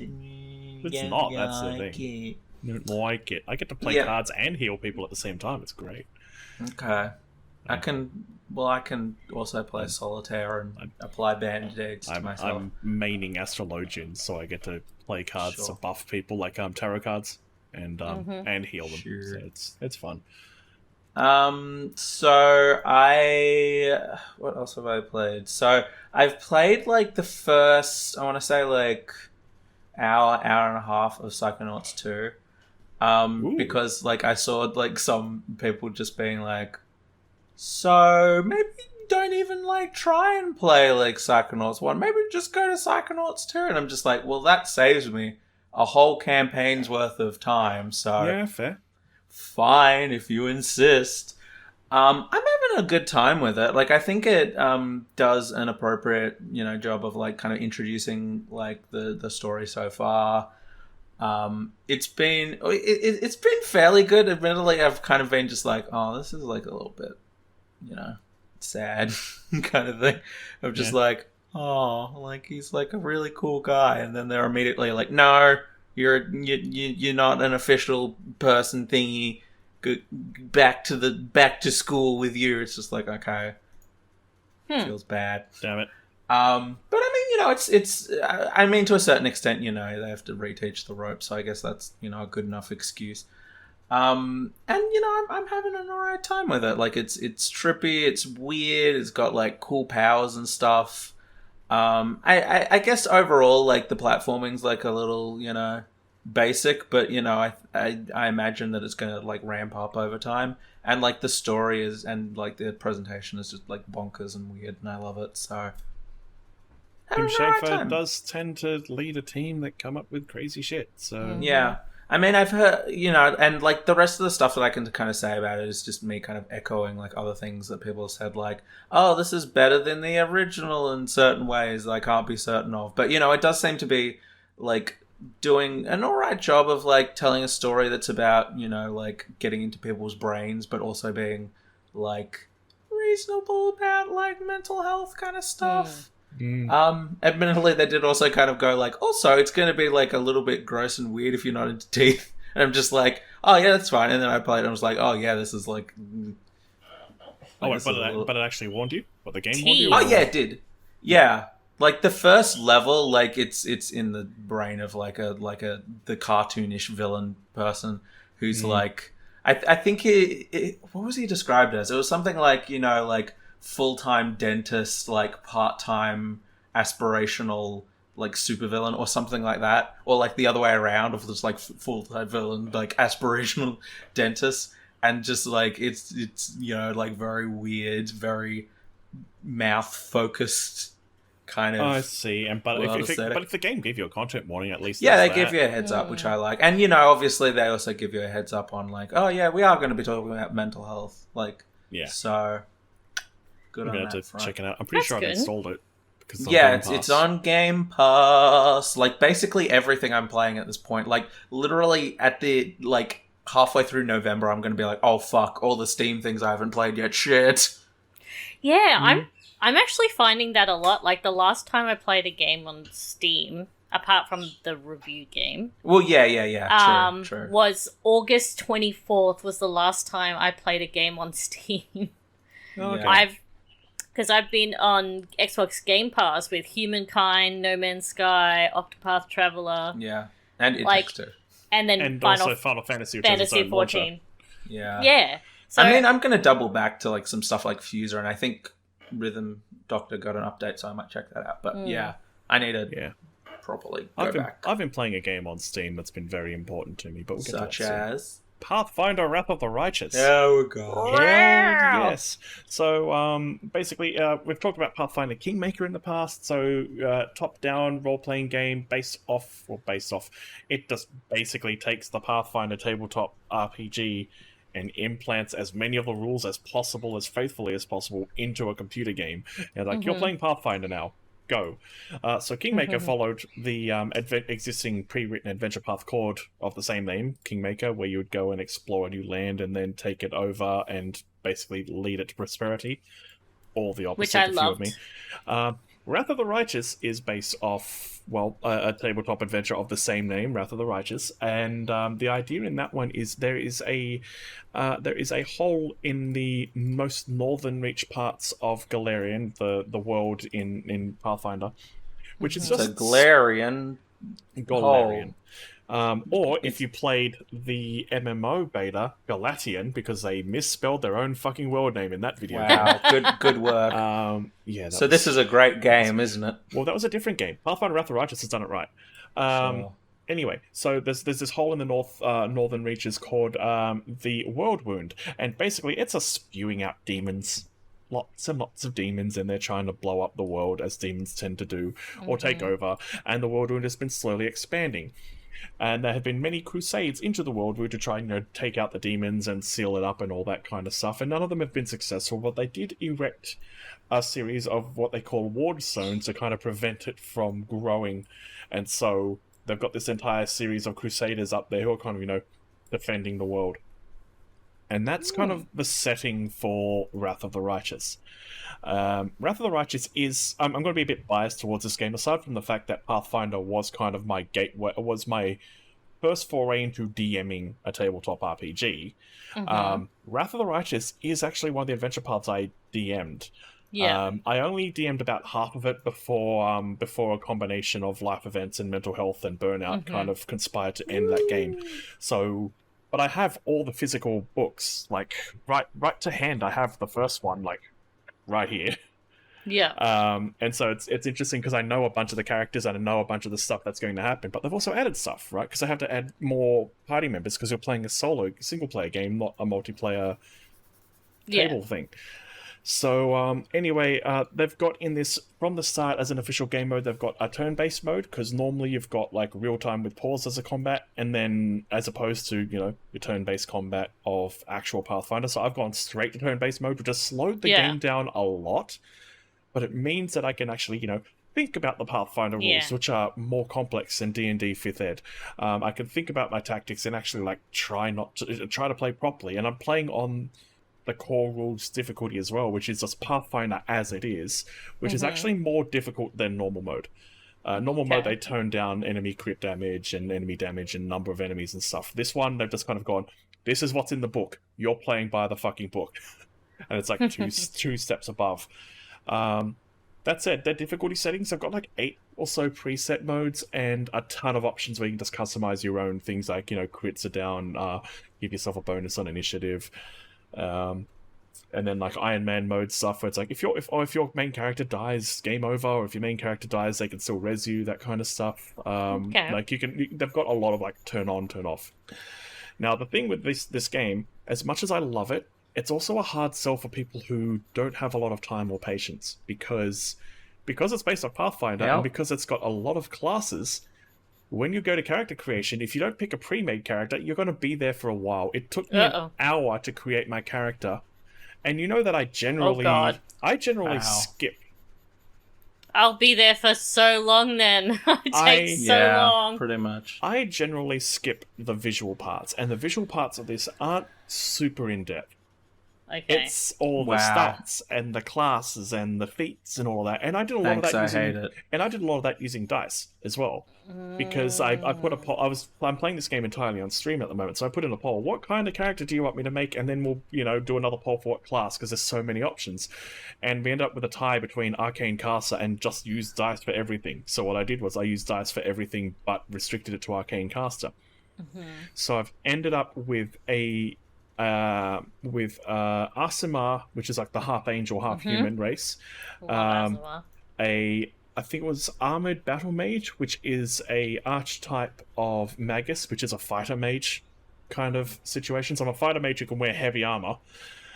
It's not. That's the thing. I don't like it. I get to play cards and heal people at the same time. It's great. Okay. I can also play solitaire and apply band-aids to myself. I'm maining astrologians, so I get to play cards to buff people, like tarot cards, and heal them. Sure. So it's fun. So what else have I played? So I've played like the first, I want to say like hour and a half of Psychonauts 2. Because like I saw like some people just being like, so maybe don't even like try and play like Psychonauts 1, maybe just go to Psychonauts 2. And I'm just like, well, that saves me a whole campaign's worth of time, so yeah, fair. Fine if you insist. I'm having a good time with it. Like I think it does an appropriate, job of like kind of introducing like the story so far. It's been fairly good. Admittedly, I've kind of been just like, oh, this is like a little bit, sad kind of thing. I'm just like, oh, like he's like a really cool guy, and then they're immediately like, no, you're not an official person thingy. Go back to school with you. It's just like, okay, feels bad. Damn it. But I mean, it's. I mean, to a certain extent, they have to reteach the ropes. So I guess that's a good enough excuse. And I'm having an alright time with it. Like it's trippy, it's weird, it's got like cool powers and stuff. I guess overall, like the platforming's like a little, basic, but I imagine that it's gonna like ramp up over time. And like the story is, and like the presentation is just like bonkers and weird, and I love it. So Tim Schafer does tend to lead a team that come up with crazy shit. So yeah. I mean, I've heard, and like the rest of the stuff that I can kind of say about it is just me kind of echoing like other things that people have said, like, oh, this is better than the original in certain ways that I can't be certain of. But, it does seem to be like doing an alright job of like telling a story that's about, like getting into people's brains, but also being like reasonable about like mental health kind of stuff. Admittedly, they did also kind of go like, also, it's going to be like a little bit gross and weird if you're not into teeth. And I'm just like, oh yeah, that's fine. And then I played it and I was like, oh yeah, this is like. But it actually warned you? What, the game warned you? Oh yeah, it did. Yeah, like the first level, like it's in the brain of like the cartoonish villain person who's like, I think what was he described as? It was something like like full-time dentist, like part-time aspirational like supervillain or something like that, or like the other way around of this like full-time villain like aspirational dentist, and just like it's like very weird, very mouth-focused kind of. I see, but if the game gave you a content warning, at least they give you a heads up, which I like, and obviously they also give you a heads up on like, oh yeah, we are going to be talking about mental health, like so. I'm going to check it out. I'm pretty sure I've installed it. Because it's on Game Pass. Like, basically everything I'm playing at this point. Like, literally at the, like, halfway through November, I'm going to be like, oh, fuck, all the Steam things I haven't played yet. Shit. Yeah, I'm actually finding that a lot. Like, the last time I played a game on Steam, apart from the review game. Well, yeah. True. Was August 24th was the last time I played a game on Steam. Oh, okay. Because I've been on Xbox Game Pass with Humankind, No Man's Sky, Octopath Traveler. Yeah, and It Takes Two. And also Final Fantasy, which is its own 14. Yeah. Yeah. So, I mean, I'm going to double back to like some stuff like Fuser, and I think Rhythm Doctor got an update, so I might check that out. But I need to properly go back. I've been playing a game on Steam that's been very important to me, but we'll get such to that as soon. Pathfinder Wrath of the Righteous. There we go. Yes. So, basically, we've talked about Pathfinder Kingmaker in the past. So, top-down role-playing game based off. It just basically takes the Pathfinder tabletop RPG and implants as many of the rules as possible, as faithfully as possible, into a computer game. And like, you're playing Pathfinder now. Go. So Kingmaker followed the existing pre-written adventure path chord of the same name, Kingmaker, where you would go and explore a new land and then take it over and basically lead it to prosperity. All the opposite, which I of you of me. Wrath of the Righteous is based off, well, a tabletop adventure of the same name, Wrath of the Righteous, and the idea in that one is there is a hole in the most northern reach parts of Galarian, the world in Pathfinder, which is just a Galarian. Or if you played the MMO beta, Galatian, because they misspelled their own fucking world name in that video. Wow, good work. Yeah. So this is a great game, isn't it? Well, that was a different game. Pathfinder Wrath of the Righteous has done it right. Sure. Anyway, so there's this hole in the northern reaches called the World Wound, and basically it's a spewing out demons. Lots and lots of demons, and they're trying to blow up the world, as demons tend to do, or take over, and the World Wound has been slowly expanding. And there have been many crusades into the World Wound to try and take out the demons and seal it up and all that kind of stuff, and none of them have been successful, but they did erect a series of what they call ward zones to kind of prevent it from growing, and so they've got this entire series of crusaders up there who are kind of, defending the world. And that's kind of the setting for Wrath of the Righteous. Wrath of the Righteous is... I'm going to be a bit biased towards this game, aside from the fact that Pathfinder was kind of my gateway... was my first foray into DMing a tabletop RPG. Wrath of the Righteous is actually one of the adventure paths I DM'd. Yeah. I only DM'd about half of it before a combination of life events and mental health and burnout kind of conspired to end that game. So... But I have all the physical books, like, right to hand. I have the first one, like, right here. Yeah. And so it's interesting because I know a bunch of the characters and I know a bunch of the stuff that's going to happen, but they've also added stuff, right? Because I have to add more party members because you're playing a single-player game, not a multiplayer table thing. So, anyway, they've got in this, from the start as an official game mode, they've got a turn-based mode, because normally you've got, like, real-time with pause as a combat, and then, as opposed to, your turn-based combat of actual Pathfinder. So I've gone straight to turn-based mode, which has slowed the game down a lot, but it means that I can actually, think about the Pathfinder rules, which are more complex than D&D 5th ed. I can think about my tactics and actually, like, try to play properly, and I'm playing on the core rules difficulty as well, which is just Pathfinder as it is, which is actually more difficult than normal mode. Normal mode, they tone down enemy crit damage and enemy damage and number of enemies and stuff. This one, they've just kind of gone, this is what's in the book. You're playing by the fucking book. And it's like two steps above. That said, their difficulty settings have got like 8 or so preset modes and a ton of options where you can just customize your own things like, crits are down, give yourself a bonus on initiative. And then like Iron Man mode stuff where it's like if your main character dies, game over, or if your main character dies, they can still res you, that kind of stuff. Like they've got a lot of like turn on, turn off. Now the thing with this game, as much as I love it, it's also a hard sell for people who don't have a lot of time or patience because it's based on Pathfinder and because it's got a lot of classes. When you go to character creation, if you don't pick a pre-made character, you're going to be there for a while. It took me an hour to create my character, and you know that I generally skip. I'll be there for so long then. It takes so long. Pretty much. I generally skip the visual parts, and the visual parts of this aren't super in-depth. Okay. It's all the stats and the classes and the feats and all that. And I did a lot of that and I did a lot of that using dice as well. Because I put a poll. I'm playing this game entirely on stream at the moment, so I put in a poll. What kind of character do you want me to make? And then we'll do another poll for what class, because there's so many options. And we end up with a tie between Arcane Caster and just use dice for everything. So what I did was I used dice for everything, but restricted it to Arcane Caster. So I've ended up with Asimar, which is like the half angel, half human race. I think it was Armored Battle Mage, which is a archetype of Magus, which is a fighter mage kind of situation. So I'm a fighter mage who can wear heavy armor.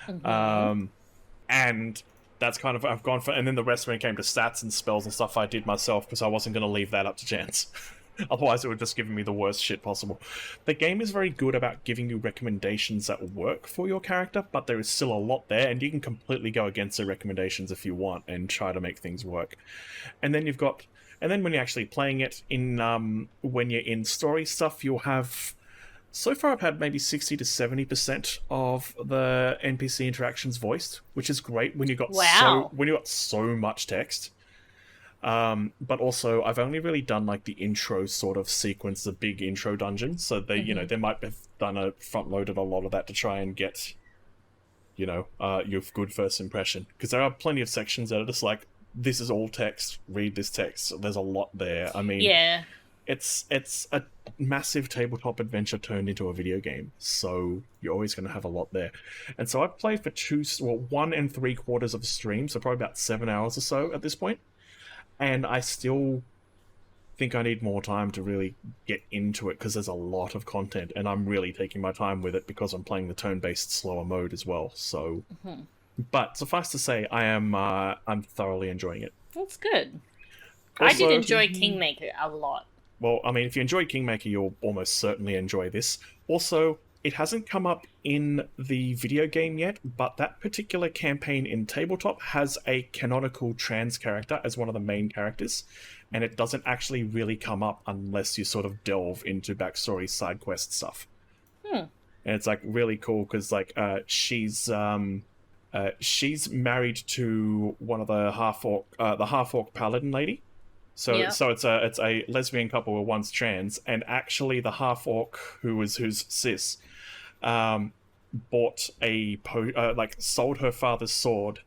And that's kind of, I've gone for, and then the rest when it came to stats and spells and stuff I did myself because I wasn't going to leave that up to chance. Otherwise, it would just give me the worst shit possible. The game is very good about giving you recommendations that work for your character, but there is still a lot there, and you can completely go against the recommendations if you want and try to make things work. And then when you're actually playing it when you're in story stuff, you'll have. So far, I've had maybe 60 to 70% of the NPC interactions voiced, which is great when you got so much text. But also, I've only really done like the intro sort of sequence, the big intro dungeon. So they, they might have front loaded a lot of that to try and get, your good first impression. Because there are plenty of sections that are just like, this is all text. Read this text. There's a lot there. I mean, Yeah. it's a massive tabletop adventure turned into a video game, so you're always going to have a lot there. And so I've played for 1 3/4 of a stream, so probably about 7 hours or so at this point. And I still think I need more time to really get into it because there's a lot of content, and I'm really taking my time with it because I'm playing the turn-based slower mode as well. So, but suffice to say, I'm thoroughly enjoying it. That's good. Also, I did enjoy Kingmaker a lot. Well, I mean, if you enjoy Kingmaker, you'll almost certainly enjoy this. Also, it hasn't come up in the video game yet, but that particular campaign in Tabletop has a canonical trans character as one of the main characters, and it doesn't actually really come up unless you sort of delve into backstory side quest stuff. And it's like really cool because like she's married to one of the half-orc paladin lady. So it's a lesbian couple who were once trans, and actually the half-orc who's cis, bought sold her father's sword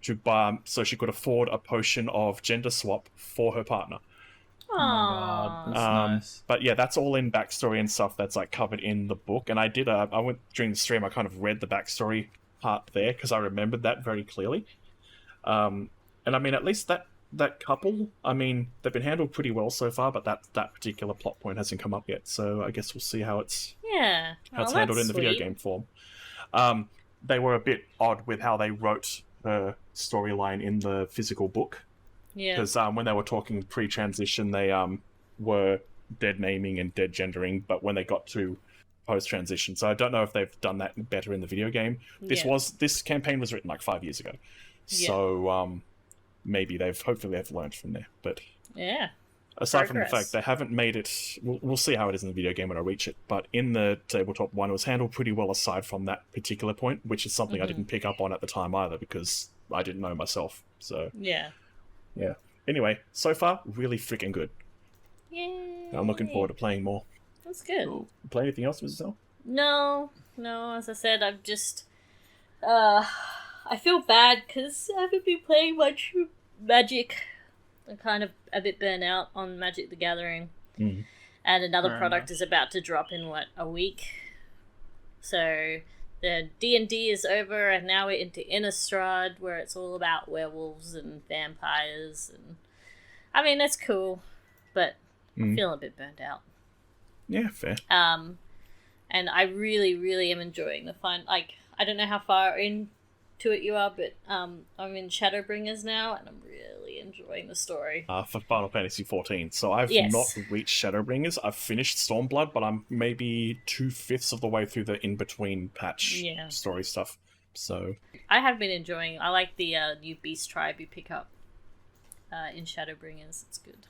to buy so she could afford a potion of gender swap for her partner. Oh my god, that's nice. But yeah, that's all in backstory and stuff that's like covered in the book. And I went during the stream, I kind of read the backstory part there because I remembered that very clearly. And I mean, at least that couple, I mean, they've been handled pretty well so far, but that particular plot point hasn't come up yet. So I guess we'll see how it's handled in the video game form. They were a bit odd with how they wrote the storyline in the physical book. Yeah. Because when they were talking pre-transition, they were dead naming and dead gendering, but when they got to post-transition, so I don't know if they've done that better in the video game. This campaign was written like 5 years ago, so maybe hopefully they've learned from there. But yeah, aside from the fact they haven't made it, we'll see how it is in the video game when I reach it. But in the tabletop one, it was handled pretty well aside from that particular point, which is something I didn't pick up on at the time either because I didn't know myself. So yeah. Anyway, so far, really freaking good. Yay! I'm looking forward to playing more. That's good. Cool. Play anything else, Mrs. L? No. As I said, I'm just I feel bad because I haven't been playing much Magic. I'm kind of a bit burnt out on Magic the Gathering. Mm. And another product is about to drop in, a week? So the D&D is over, and now we're into Innistrad, where it's all about werewolves and vampires. And I mean, that's cool, but I'm feeling a bit burnt out. Yeah, fair. And I really, really am enjoying the fun. Like, I don't know how far into it you are, but I'm in Shadowbringers now, and I'm really enjoying the story. For Final Fantasy XIV. So I've not reached Shadowbringers. I've finished Stormblood, but I'm maybe 2/5 of the way through the in-between patch story stuff. So I have been enjoying. I like the new beast tribe you pick up in Shadowbringers. It's good.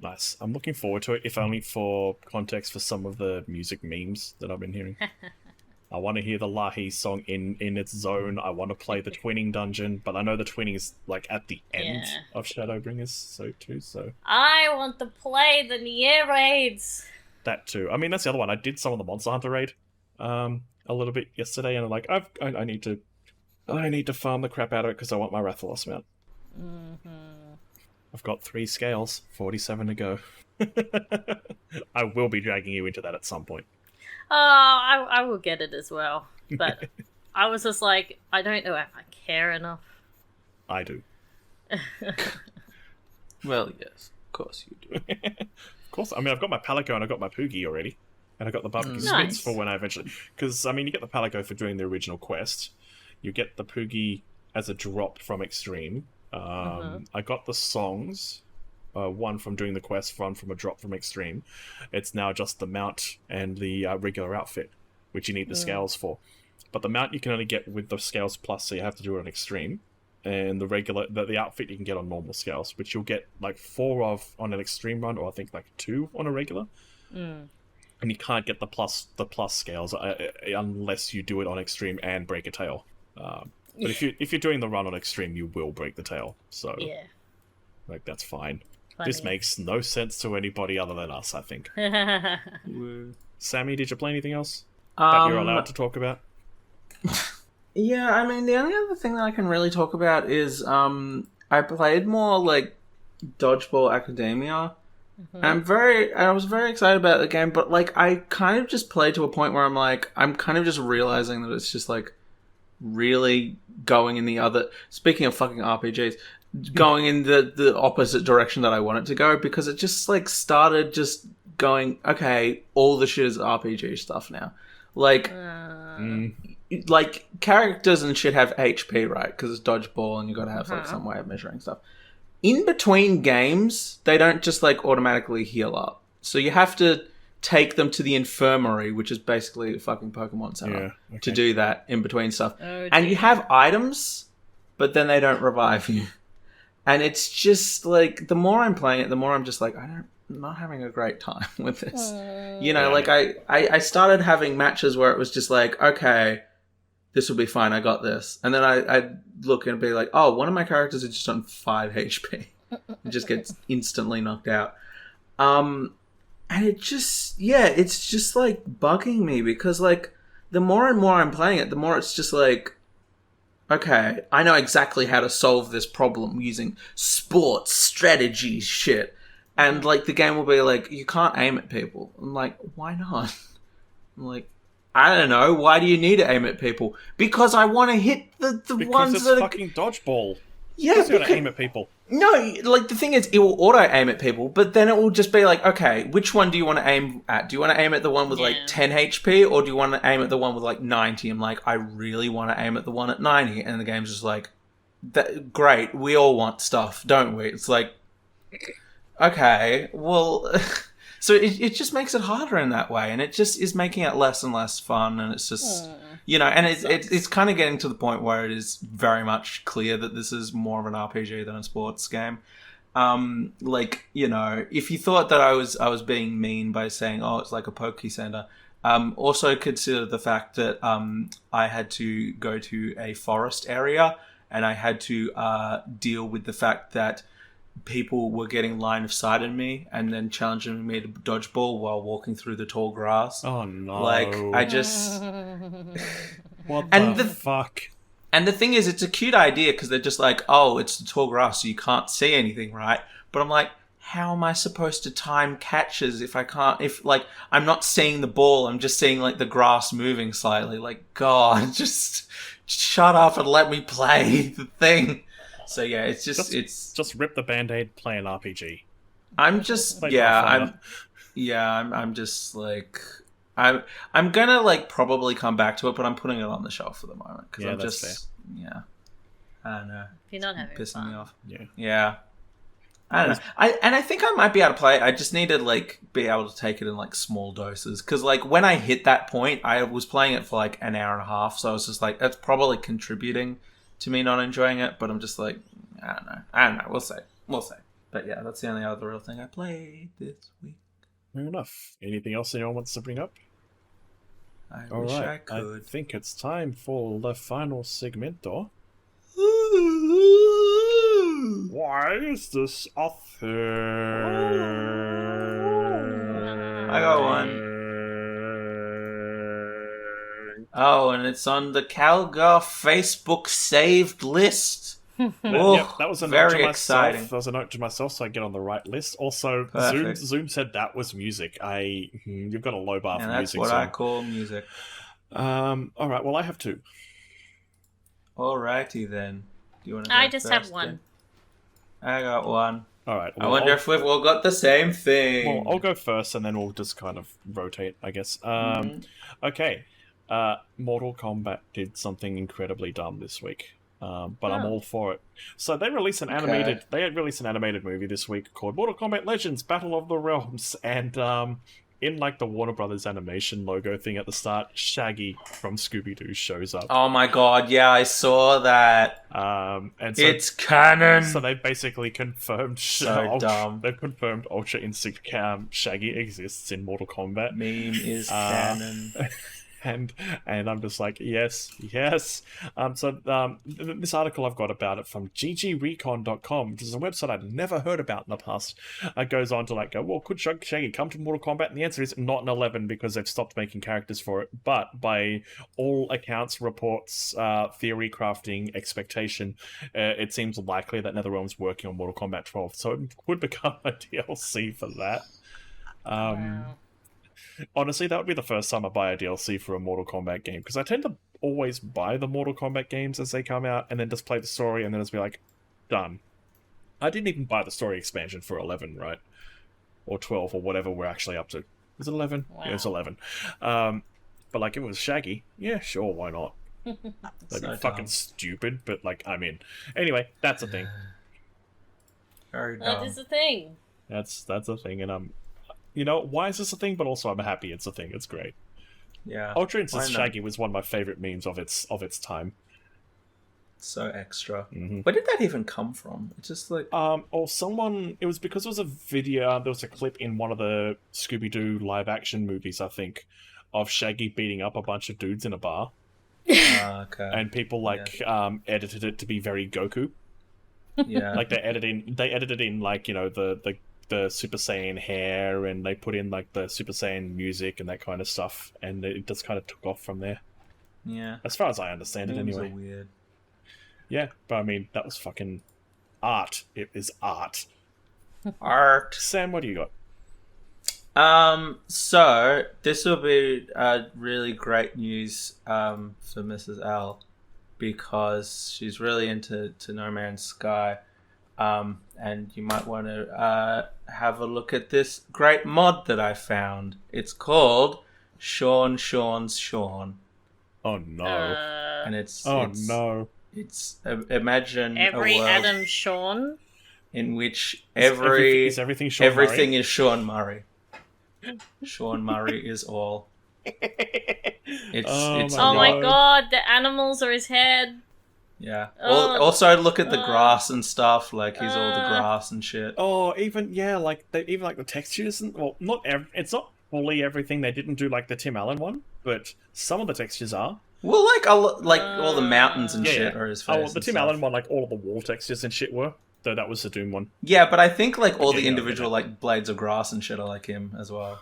Nice. I'm looking forward to it, if only for context for some of the music memes that I've been hearing. I want to hear the Lahi song in its zone. I want to play the twinning dungeon, but I know the twinning is like at the end of Shadowbringers, so I want to play the Nier raids. That too. I mean, that's the other one. I did some of the Monster Hunter raid a little bit yesterday, and I'm like, I need to farm the crap out of it because I want my Rathalos mount. I've got 3 scales, 47 to go. I will be dragging you into that at some point. I will get it as well. But I was just like, I don't know if I care enough. I do. Well, yes, of course you do. Of course. I mean, I've got my Palico and I've got my Poogie already. And I've got the barbecue spits for when I eventually... Because, I mean, you get the Palico for doing the original quest. You get the Poogie as a drop from Extreme. I got the songs, one from doing the quest, one from a drop from Extreme. It's now just the mount and the regular outfit, which you need the scales for. But the mount you can only get with the scales plus, so you have to do it on Extreme. And the outfit you can get on normal scales, which you'll get like 4 of on an Extreme run, or I think like 2 on a regular. And you can't get the plus scales unless you do it on Extreme and break a tail. But if you're doing the run on Extreme, you will break the tail. So Like, that's fine. Funny. This makes no sense to anybody other than us, I think. Sammy, did you play anything else that you're allowed to talk about? Yeah, I mean, the only other thing that I can really talk about is I played more like Dodgeball Academia. Mm-hmm. I was very excited about the game, but like I kind of just played to a point where I'm kind of just realizing that it's just like really going in the other. Speaking of fucking RPGs, going in the opposite direction that I want it to go, because it just like started just going, okay, all the shit is RPG stuff now. Like, like characters and shit have HP, right? Because it's dodgeball and you got to have like some way of measuring stuff. In between games, they don't just like automatically heal up. So you have to take them to the infirmary, which is basically a fucking Pokemon Center, to do that in between stuff. And you have items, but then they don't revive you. And it's just like, the more I'm playing it, the more I'm just like, I'm not having a great time with this. You know, like I started having matches where it was just like, okay, this will be fine, I got this. And then I'd look and be like, oh, one of my characters is just on 5 HP. It just gets instantly knocked out. And it just, it's just like bugging me, because like the more and more I'm playing it, the more it's just like, okay, I know exactly how to solve this problem using sports strategy shit. And like the game will be like, you can't aim at people. I'm like, why not? I'm like, I don't know. Why do you need to aim at people? Because I want to hit the ones it's that fucking dodgeball. Yeah, because you got to aim at people. No, like the thing is, it will auto aim at people, but then it will just be like, okay, which one do you want to aim at? Do you want to aim at the one with like 10 HP, or do you want to aim at the one with like 90? I'm like, I really want to aim at the one at 90, and the game's just like, great, we all want stuff, don't we? It's like, okay, well, so it just makes it harder in that way, and it just is making it less and less fun, and it's just, you know, and it's kind of getting to the point where it is very much clear that this is more of an RPG than a sports game. Like, you know, if you thought that I was being mean by saying, oh, it's like a Poke Center, also consider the fact that I had to go to a forest area, and I had to deal with the fact that people were getting line of sight in me and then challenging me to dodgeball while walking through the tall grass. Oh no. Like, I just... What the fuck? And the thing is, it's a cute idea because they're just like, oh, it's the tall grass so you can't see anything, right? But I'm like, how am I supposed to time catches if I can't... If, like, I'm not seeing the ball, I'm just seeing, like, the grass moving slightly. Like, God, just shut up and let me play the thing. So yeah, it's just rip the Band-Aid, play an RPG. I'm just I'm just like I'm gonna like probably come back to it, but I'm putting it on the shelf for the moment because I'm just fair. I don't know. You're not having pissing fun. me off. Yeah. I don't know. I think I might be able to play it. I just need to like be able to take it in like small doses, because like when I hit that point, I was playing it for like an hour and a half, so I was just like, that's probably contributing to me not enjoying it, but I'm just like, I don't know. We'll see. But yeah, that's the only other real thing I played this week. Fair enough. Anything else anyone wants to bring up? I wish I could. I think it's time for the final segmento. Why is this a thing? I got one. Oh, and it's on the Calgar Facebook saved list. That was a very note to exciting. myself. That was a note to myself, so I get on the right list. Also, Zoom said that was music. You've got a low bar for music. And that's what I call music. All right. Well, I have two. Alrighty then. Do you want to? I just have one. I got one. All right. Well, I wonder if we've all got the same thing. Well, I'll go first, and then we'll just kind of rotate, I guess. Okay. Mortal Kombat did something incredibly dumb this week, but I'm all for it. So they released an animated movie this week called Mortal Kombat Legends: Battle of the Realms, and in like the Warner Brothers animation logo thing at the start, Shaggy from Scooby-Doo shows up. Oh my god, yeah, I saw that. And so, it's canon. So they basically confirmed they've confirmed Ultra Instinct Shaggy exists in Mortal Kombat. Meme is canon. and I'm just like, yes. This article I've got about it from ggrecon.com, which is a website I'd never heard about in the past. Goes on to go, well, could Shaggy come to Mortal Kombat? And the answer is not in 11 because they've stopped making characters for it. But by all accounts, reports, theory crafting, expectation, it seems likely that NetherRealm's working on Mortal Kombat 12, so it could become a DLC for that. Wow. Honestly, that would be the first time I buy a DLC for a Mortal Kombat game, because I tend to always buy the Mortal Kombat games as they come out and then just play the story and then just be like, done. I didn't even buy the story expansion for 11, right? Or 12 or whatever we're actually up to. Was it 11? Wow. Yeah, it's 11. But if it was Shaggy, yeah, sure, why not? That'd be fucking stupid, but I'm in. Anyway, that's a thing. Very dumb. That is a thing. That's a thing, and I'm... why is this a thing? But also, I'm happy it's a thing. It's great. Yeah. Ultra Instinct Shaggy was one of my favorite memes of its time. So extra. Mm-hmm. Where did that even come from? It's just like... It was because there was a video, there was a clip in one of the Scooby-Doo live-action movies, I think, of Shaggy beating up a bunch of dudes in a bar. Okay. And people, edited it to be very Goku. Yeah. They edited in, the Super Saiyan hair, and they put in the Super Saiyan music and that kind of stuff, and it just kind of took off from there. Yeah. As far as I understand it, Memes anyway. are weird. Yeah, but that was fucking art. It is art. Art. Sam, what do you got? So this will be really great news for Mrs. L, because she's really into No Man's Sky. And you might want to have a look at this great mod that I found. It's called Sean's Sean. Oh no! And it's no! It's imagine Every a world Adam Sean. in which everything Sean everything Murray? is Sean Murray. Sean Murray is all. It's Oh my god, the animals are his head. Yeah. Oh, Also, look at the grass and stuff. He's all the grass and shit. Oh, even the textures and it's not fully everything. They didn't do the Tim Allen one, but some of the textures are. Well, all the mountains and shit are his face. Oh, the Tim Allen one, all of the wall textures and shit were. Though that was the Doom one. Yeah, but I think all the individual blades of grass and shit are like him as well.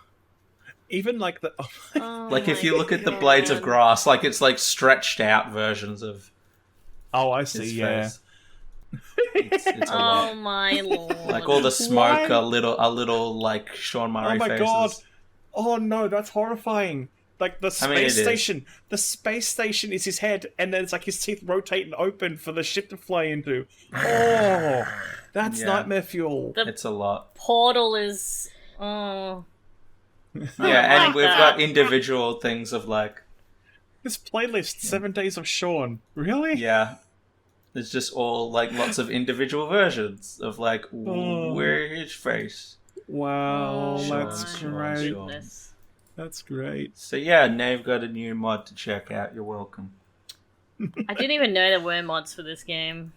Even the if you look at the blades of grass, it's stretched out versions of. Oh, I see. His Yeah. face. It's a lot. Oh my lord. All the smoke Why? are little Sean Murray Oh my faces. god! Oh no, that's horrifying. The space it station. The space station is his head, and then it's his teeth rotate and open for the ship to fly into. Oh, that's Yeah. nightmare fuel. It's a lot. Portal is. Oh. Yeah, and we've that. got individual things of This playlist, 7 Days of Sean. Really? yeah. There's just all lots of individual versions of where his face. Wow, Oh, that's Sean, great. Sean. Goodness. That's great. So yeah, now you've got a new mod to check out. You're welcome. I didn't even know there were mods for this game.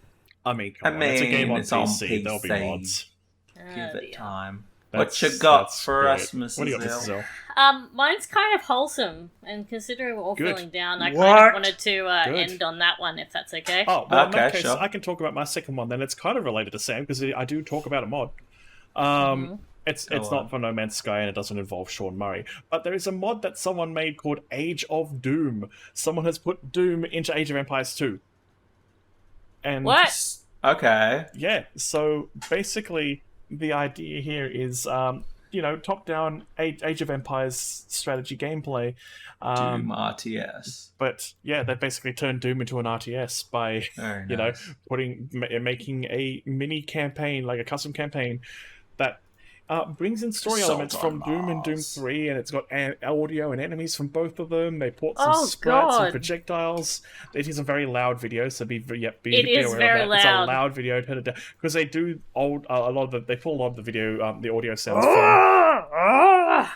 I mean, come on, it's a game on it's on PC. There'll be PC. mods. Give it Dear. time. That's- what you got that's for great. us, Mrs. What do you got, L? Mrs. L? Mine's kind of wholesome, and considering we're all Good. feeling down, I What? kind of wanted to Good. end on that one, if that's okay. Oh, well, in that Okay, case, sure. I can talk about my second one. Then it's kind of related to Sam because I do talk about a mod. It's Go not on. for No Man's Sky and it doesn't involve Sean Murray, but there is a mod that someone made called Age of Doom. Someone has put Doom into Age of Empires 2. And What? Okay. yeah, so basically the idea here is top-down Age of Empires strategy gameplay. Doom RTS. But yeah, they basically turned Doom into an RTS by Very you know, nice. making a mini campaign, a custom campaign that brings in story Assault elements on from Doom and Doom Mars. 3, and it's got audio and enemies from both of them. They port some Oh, sprites and God. projectiles. It is a very loud video, so be It aware is of very that. It's a loud. loud video, turn it down, because they do they pull a lot of the video, the audio sounds from.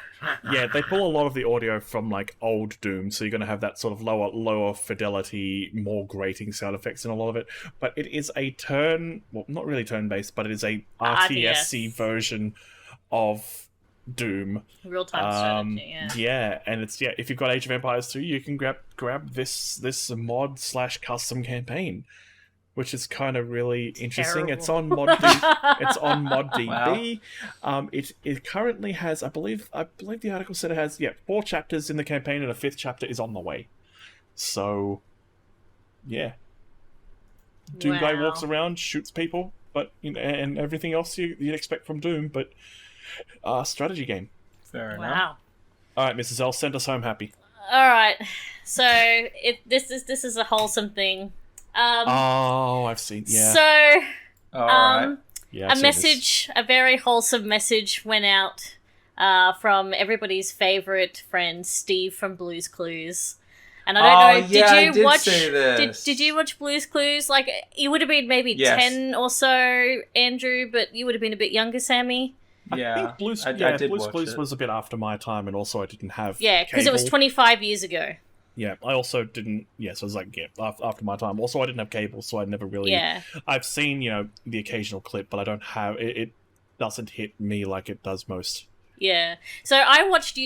Yeah, they pull a lot of the audio from old Doom, so you're going to have that sort of lower fidelity, more grating sound effects in a lot of it. But it is a not really turn-based, but it is a RTS-y RTS. version of Doom. Real time strategy. Yeah, and it's if you've got Age of Empires 2, you can grab this mod / custom campaign, which is kind of really interesting. Terrible. It's on mod. It's on ModDB. Wow. It currently has, I believe the article said it has 4 chapters in the campaign, and a 5th chapter is on the way. So, yeah. Doom guy walks around, shoots people, but and everything else you'd expect from Doom, but strategy game. Fair enough. Wow. All right, Mrs. L, send us home happy. All right. So this is a wholesome thing. I've seen. Yeah. So, All right. Yeah, a very wholesome message went out from everybody's favorite friend Steve from Blue's Clues. And I don't know, did you watch Blue's Clues? Like, you would have been maybe 10 or so, Andrew, but you would have been a bit younger, Sammy. Yeah, I think Blue's Clues was a bit after my time, and also I didn't have because it was 25 years ago. Yeah, I also didn't. Yeah, so it was like after my time. Also, I didn't have cable, so I never really. Yeah. I've seen the occasional clip, but I don't have it. It doesn't hit me like it does most. Yeah. So I watched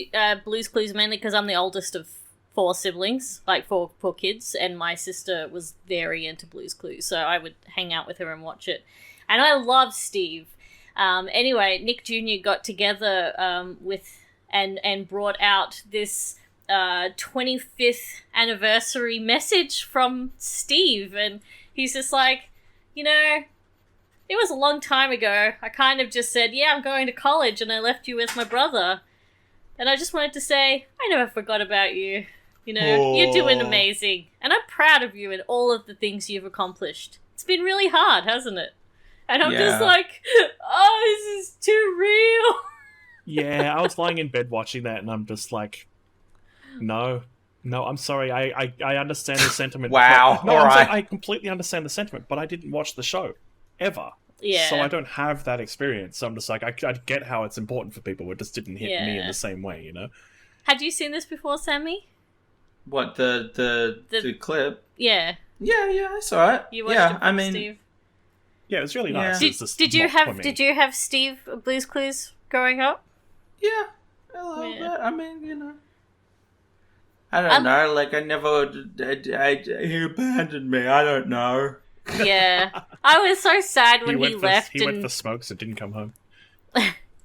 Blue's Clues mainly because I'm the oldest of 4 siblings, like four kids, and my sister was very into Blue's Clues, so I would hang out with her and watch it. And I love Steve. Anyway, Nick Jr. got together with and brought out this 25th anniversary message from Steve, and he's just like, it was a long time ago. I kind of just said, I'm going to college, and I left you with my brother. And I just wanted to say, I never forgot about you. You're doing amazing. And I'm proud of you and all of the things you've accomplished. It's been really hard, hasn't it? And I'm just like, this is too real. Yeah, I was lying in bed watching that, and I'm just like, no, I'm sorry. I understand the sentiment. Wow. No, all right. I completely understand the sentiment, but I didn't watch the show ever. Yeah. So I don't have that experience. So I'm just like, I get how it's important for people. It just didn't hit me in the same way, Had you seen this before, Sammy? What, the clip? Yeah. Yeah, I saw it. You watched it from Steve? Yeah, it was really nice. Did you have Steve Blue's Clues growing up? Yeah, a little bit. I mean, I don't know. Like, he abandoned me. I don't know. Yeah, I was so sad when he left. He went for smokes and didn't come home.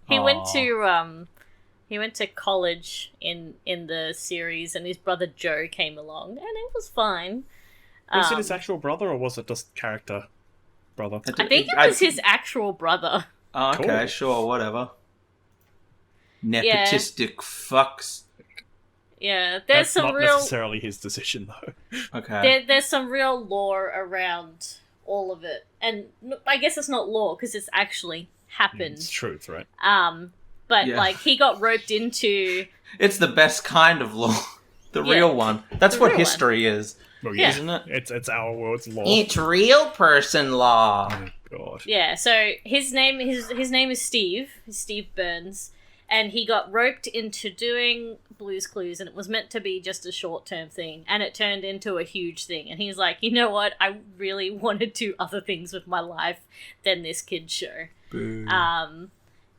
He went to college in the series, and his brother Joe came along, and it was fine. Was it his actual brother, or was it just character brother? I think it was his actual brother. Oh, okay, cool. Sure, whatever. Nepotistic fucks. Yeah, That's not necessarily his decision, though. Okay. There's some real lore around all of it, and I guess it's not lore because it's actually happened. It's truth, right? But like he got roped into. It's the best kind of lore, the real one. That's what history is, isn't it? It's our world's law. It's real person law. Oh, God. Yeah. So his name is Steve. Steve Burns. And he got roped into doing Blue's Clues, and it was meant to be just a short-term thing, and it turned into a huge thing. And he's like, you know what? I really want to do other things with my life than this kid's show. Boo.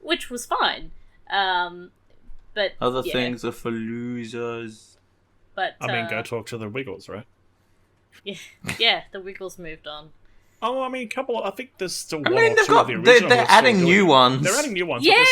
Which was fine. But other things are for losers. But I mean, go talk to the Wiggles, right? Yeah, the Wiggles moved on. Oh, I mean, I think there's still one or two of the original. They're adding new ones. They're adding new ones. Yeah.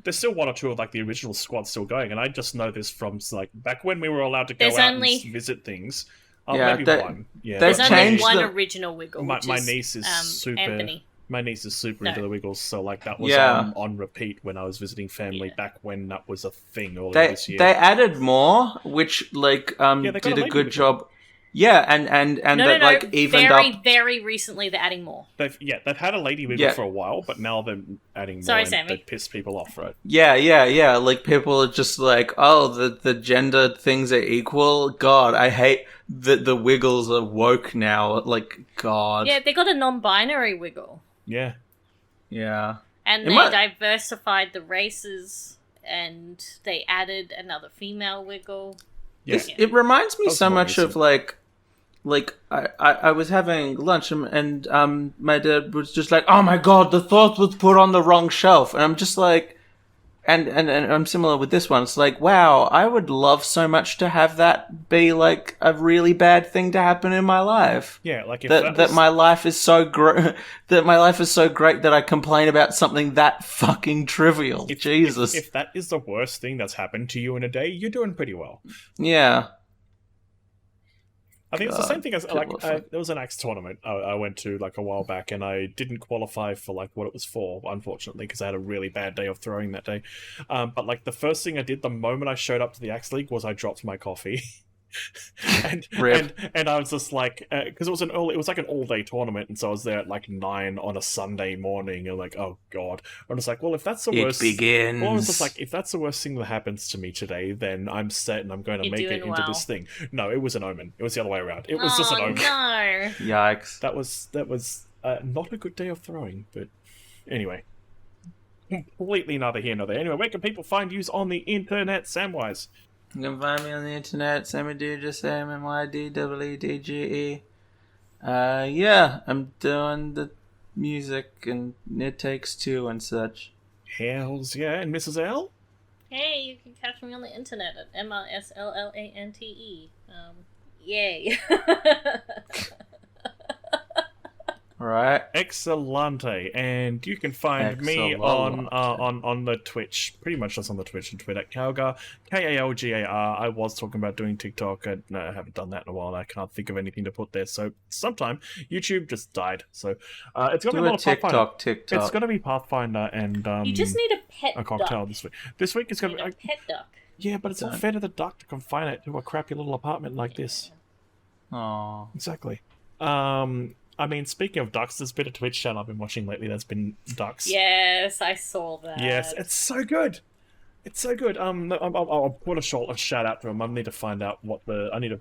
There's still one or two of like the original squad still going, and I just know this from like back when we were allowed to go out and visit things. Maybe one. Yeah, there's only one original Wiggle. My niece is super. Anthony. My niece is super into the Wiggles, so like that was on repeat when I was visiting family back when that was a thing earlier this year. They added more, which did a good job. Yeah, and evened up. Very recently they're adding more. They've had a lady Wiggle for a while, but now they're adding more. Sorry, Sammy. That piss people off, right? Yeah. Like people are just like, oh, the gender things are equal. God, I hate that the Wiggles are woke now. Like, God. Yeah, they got a non-binary Wiggle. Yeah. And they diversified the races, and they added another female Wiggle. Yeah. It reminds me so much of like I was having lunch and my dad was just like, oh my God, the thought was put on the wrong shelf. And I'm just like, And I'm similar with this one. It's like, wow, I would love so much to have that be like a really bad thing to happen in my life. Yeah, like if that my life is so great that I complain about something that fucking trivial. Jesus. If that is the worst thing that's happened to you in a day, you're doing pretty well. Yeah. I think it's the same thing as there was an axe tournament I went to like a while back, and I didn't qualify for like what it was for, unfortunately, because I had a really bad day of throwing that day. But like the first thing I did the moment I showed up to the axe league was I dropped my coffee. and I was just like, because it was like an all-day tournament, and so I was there at like 9 on a Sunday morning, and like, oh god. I was like, well, if that's the worst, begins. Well, I was just like, if that's the worst thing that happens to me today, then I'm set and I'm going to make it into this thing. No, it was an omen. It was the other way around. It was just an omen. No. Yikes. That was not a good day of throwing, but anyway. Completely neither here nor there. Anyway, where can people find you on the internet, Samwise? You can find me on the internet, SammyDeedge, SammyDeedge. Yeah, I'm doing the music and It Takes Two and such. Hells yeah, and Mrs. L? Hey, you can catch me on the internet at MRSLLANTE. Yay. Right. Excellente. And you can find me on the Twitch, pretty much just on the Twitch and Twitter, Kalgar, Kalgar. I was talking about doing TikTok. I haven't done that in a while. I can't think of anything to put there. So sometime YouTube just died. So it's going to be a lot of TikTok. It's going to be Pathfinder and you just need a pet a cocktail duck. this week. This week it's going to be a pet duck. Yeah, but it's not fair to the duck to confine it to a crappy little apartment like this. Aww. Exactly. I mean, speaking of ducks, there's been a Twitch channel I've been watching lately that's been ducks. Yes, I saw that. Yes, it's so good. It's so good. I'll put a shout out to him. I need to find out it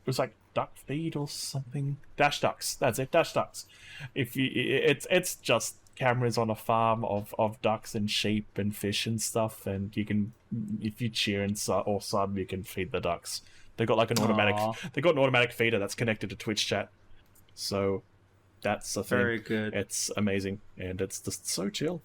was like duck feed or something. Dash Ducks. That's it. Dash Ducks. It's just cameras on a farm of ducks and sheep and fish and stuff, and you can, if you cheer or sub, you can feed the ducks. They've got like an automatic feeder that's connected to Twitch chat. So that's a thing. Very good. It's amazing, and it's just so chill.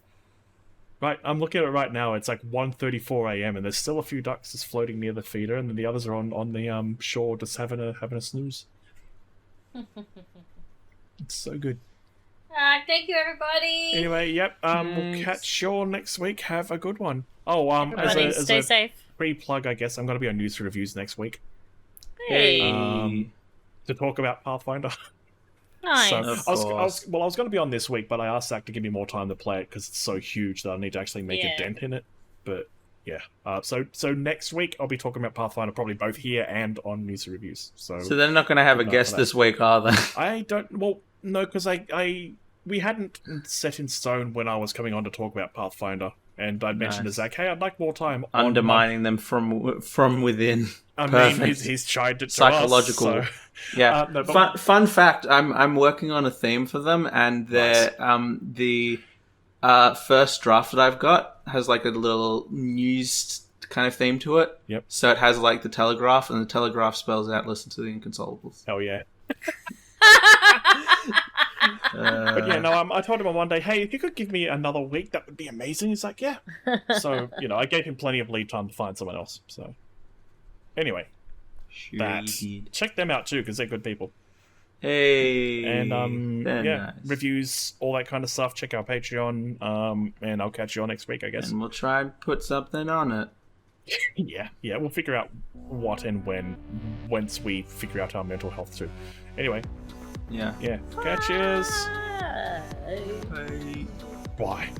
Right, I'm looking at it right now. It's like 1:34 a.m. and there's still a few ducks just floating near the feeder, and then the others are on the shore just having a snooze. It's so good. Thank you, everybody. Anyway, yep. We'll catch you all next week. Have a good one. Oh, everybody, stay safe. Pre-plug, I guess I'm going to be on news reviews next week. Hey. To talk about Pathfinder. Nice. So I was going to be on this week, but I asked Zach to give me more time to play it because it's so huge that I need to actually make a dent in it. But yeah, so next week I'll be talking about Pathfinder, probably both here and on news and reviews. So they're not going to have a guest this week, are they? I don't. Well, no, because we hadn't set in stone when I was coming on to talk about Pathfinder. And I mentioned to Zach, hey, I'd like more time. Undermining them from within. I mean, he's tried it to psychological. Us, so. Yeah. Fun fact: I'm working on a theme for them, and the first draft that I've got has like a little news kind of theme to it. Yep. So it has like the Telegraph, and the Telegraph spells out "Listen to the Inconsolables." Hell yeah. But yeah, no, I told him on one day, hey, if you could give me another week, that would be amazing. He's like, yeah. So, I gave him plenty of lead time to find someone else. So, anyway, check them out too, because they're good people. Hey. And, nice. Reviews, all that kind of stuff. Check our Patreon, and I'll catch you all next week, I guess. And we'll try and put something on it. Yeah, we'll figure out what and when, once we figure out our mental health too. Anyway. Yeah. Catches. Bye. Bye.